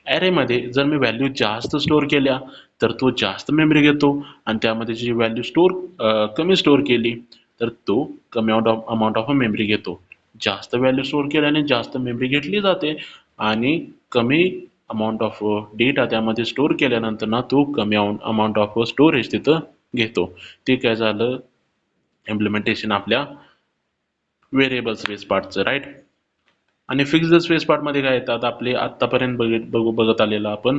ॲरेमध्ये जर मी व्हॅल्यू जास्त स्टोअर केल्या तर तो जास्त मेमरी घेतो आणि त्यामध्ये जी व्हॅल्यू कमी स्टोअर केली तर तो कमी अमाऊंट ऑफ मेमरी घेतो. जास्त व्हॅल्यू स्टोअर केल्याने जास्त मेमरी घेतली जाते आणि कमी अमाऊंट ऑफ डेटा त्यामध्ये स्टोअर केल्यानंतर ना तो कमी अमाऊंट ऑफ स्टोरेज तिथं घेतो. ते काय झालं, इम्प्लिमेंटेशन आपल्या व्हेरिएबल स्पेस पार्टचं, राईट. आणि फिक्स्ड स्पेस पार्टमध्ये काय येतात, आपले आत्तापर्यंत बघत आलेला आपण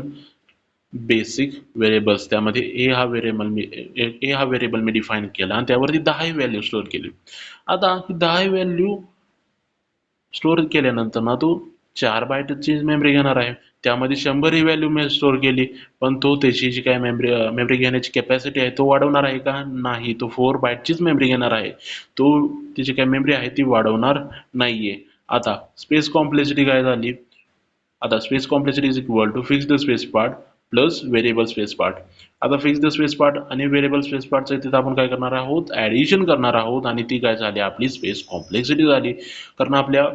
बेसिक व्हेरिएबल्स. त्यामध्ये ए हा व्हेरिएबल मी डिफाईन केला आणि त्यावरती 10 व्हॅल्यू स्टोअर केली. आता ही 10 व्हॅल्यू स्टोअर केल्यानंतर ना तो 4 बाईटची मेमरी घेणार आहे. त्यामध्ये 100 ही व्हॅल्यू मी स्टोअर केली, पण तो त्याची जी काय मेमरी घेण्याची कॅपॅसिटी आहे तो वाढवणार आहे का, नाही. तो 4 बाईटचीच मेमरी घेणार आहे. तो त्याची काय मेमरी आहे ती वाढवणार नाहीये. आता स्पेस कॉम्प्लेक्सिटी काय झाली, आता space complexity is equal to fixed space part plus variable space part. आता फिक्स्ड स्पेस पार्ट आणि व्हेरिएबल स्पेस पार्टचं तिथं आपण काय करणार आहोत, ॲडिशन करणार आहोत आणि ती काय झाली, आपली स्पेस कॉम्प्लेक्सिटी झाली. कारण आपल्या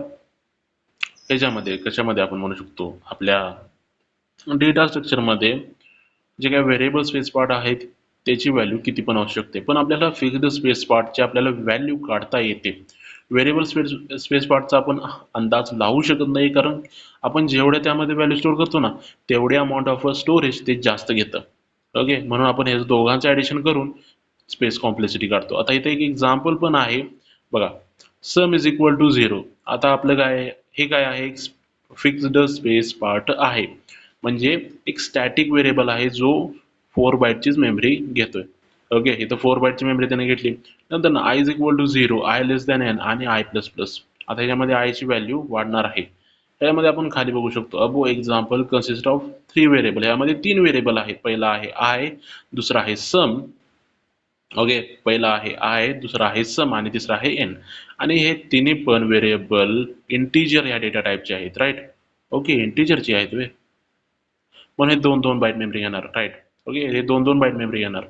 त्याच्यामध्ये कशामध्ये आपण म्हणू शकतो, आपल्या डेटा स्ट्रक्चरमध्ये जे काही व्हेरिएबल स्पेस पार्ट आहेत त्याची व्हॅल्यू किती पण असू शकते, पण आपल्याला फिक्स्ड स्पेस पार्टची आपल्याला व्हॅल्यू काढता येते. व्हेरिएबल स्पेस पार्टचा आपण अंदाज लावू शकत नाही, कारण आपण जेवढ्या त्यामध्ये व्हॅल्यू स्टोअर करतो ना तेवढे अमाऊंट ऑफ स्टोरेज ते जास्त घेतं. ओके, म्हणून आपण हे दोघांचं ॲडिशन करून स्पेस कॉम्प्लेक्सिटी काढतो. आता इथे एक एक्झाम्पल पण आहे बघा, सम इज इक्वल टू 0. आता आपलं काय, हे काय आहे, एक फिक्स्ड स्पेस पार्ट आहे, म्हणजे एक स्टॅटिक व्हेरिएबल आहे जो 4 बाईटचीच मेमरी घेतोय. ओके, इथं 4 बाईटची मेमरी त्याने घेतली. नंतर ना i is equal to 0, i less than n आणि आय प्लस प्लस. आता ह्याच्यामध्ये आयची व्हॅल्यू वाढणार आहे. त्यामध्ये आपण खाली बघू शकतो, अबो एक्झाम्पल कन्सिस्ट ऑफ 3 व्हेरिएबल. यामध्ये 3 व्हेरिएबल आहेत. पहिला आहे आय, दुसरा आहे सम. ओके, पहिला आहे आय, दुसरा आहे सम आणि तिसरा आहे एन. आणि हे तिन्ही पण व्हेरिएबल इंटिजर या डेटा टाईपचे आहेत, राईट. ओके, इंटिजरचे आहेत वे, पण हे 2-2 बाईट मेमरी घेणार, राईट. ओके, हे 2-2 बाईट मेमरी घेणार.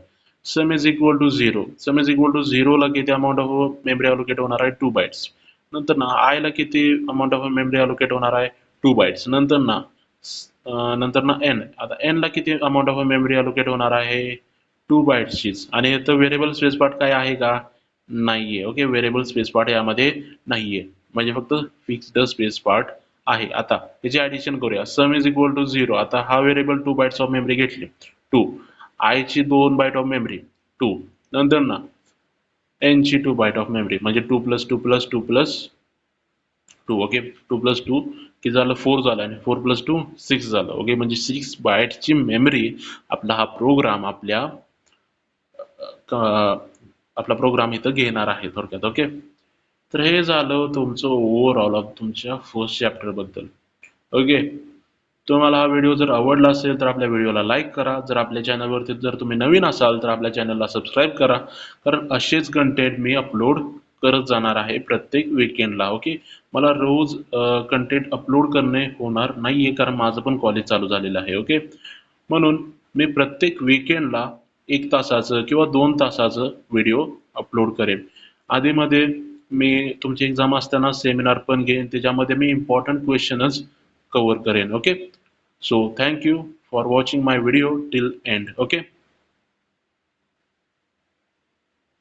Sum is equal to 0. Sum is equal to 0 ला किती अमाऊंट ऑफ मेमरी अलोकेट होणार आहे, 2 बाईट्स. नंतर ना आयला किती अमाऊंट ऑफ मेमरी अलोकेट होणार आहे 2 बाईट्स. नंतर ना एन, आता एनला किती अमाऊंट ऑफ मेमरी अलोकेट होणार आहे 2 बाईट्सचीच. आणि इथं व्हेरिएबल स्पेस पार्ट काय आहे का नाहीये. ओके, व्हेरिएबल स्पेस पार्ट यामध्ये नाहीये, म्हणजे फक्त फिक्स्ड स्पेस पार्ट आहे. आता याची ऍडिशन करूया. Sum is equal to 0. आता हा व्हेरिएबल 2 बाईट्स ऑफ मेमरी घेतली 2, आय ची 2 बाईट ऑफ मेमरी 2, नंतर ना एन ची 2 बाईट ऑफ मेमरी, म्हणजे 2 plus 2 plus 2 plus 2. Okay, 2 plus 2 किती झालं 4 झालं, आणि 4 प्लस 2 6 झालं. ओके, म्हणजे 6 बाईटची मेमरी आपला हा प्रोग्राम आपला प्रोग्राम इथं घेणार आहे थोडक्यात. ओके, तर हे झालं तुमचं ओव्हरऑल ऑफ तुमच्या फर्स्ट चॅप्टर बद्दल. ओके, तुम्हाला हा व्हिडिओ जर आवडला असेल तर आपल्या व्हिडिओला लाईक करा. जर आपल्या चॅनलवरती जर तुम्ही नवीन असाल तर आपल्या चॅनलला सबस्क्राईब करा, कारण असेच कंटेंट मी अपलोड करत जाणार आहे प्रत्येक वीकेंडला. ओके, मला रोज कंटेंट अपलोड करणे होणार नाहीये, कारण माझं पण कॉलेज चालू झालेलं आहे. ओके, म्हणून मी प्रत्येक वीकेंडला 1 तासाचं किंवा 2 तासाचं व्हिडिओ अपलोड करेन. आधीमध्ये मी तुमची एक्झाम असताना सेमिनार पण घेईन, त्याच्यामध्ये मी इम्पॉर्टंट क्वेश्चनच कव्हर करेन. Okay, so thank you for watching my video till end. Okay.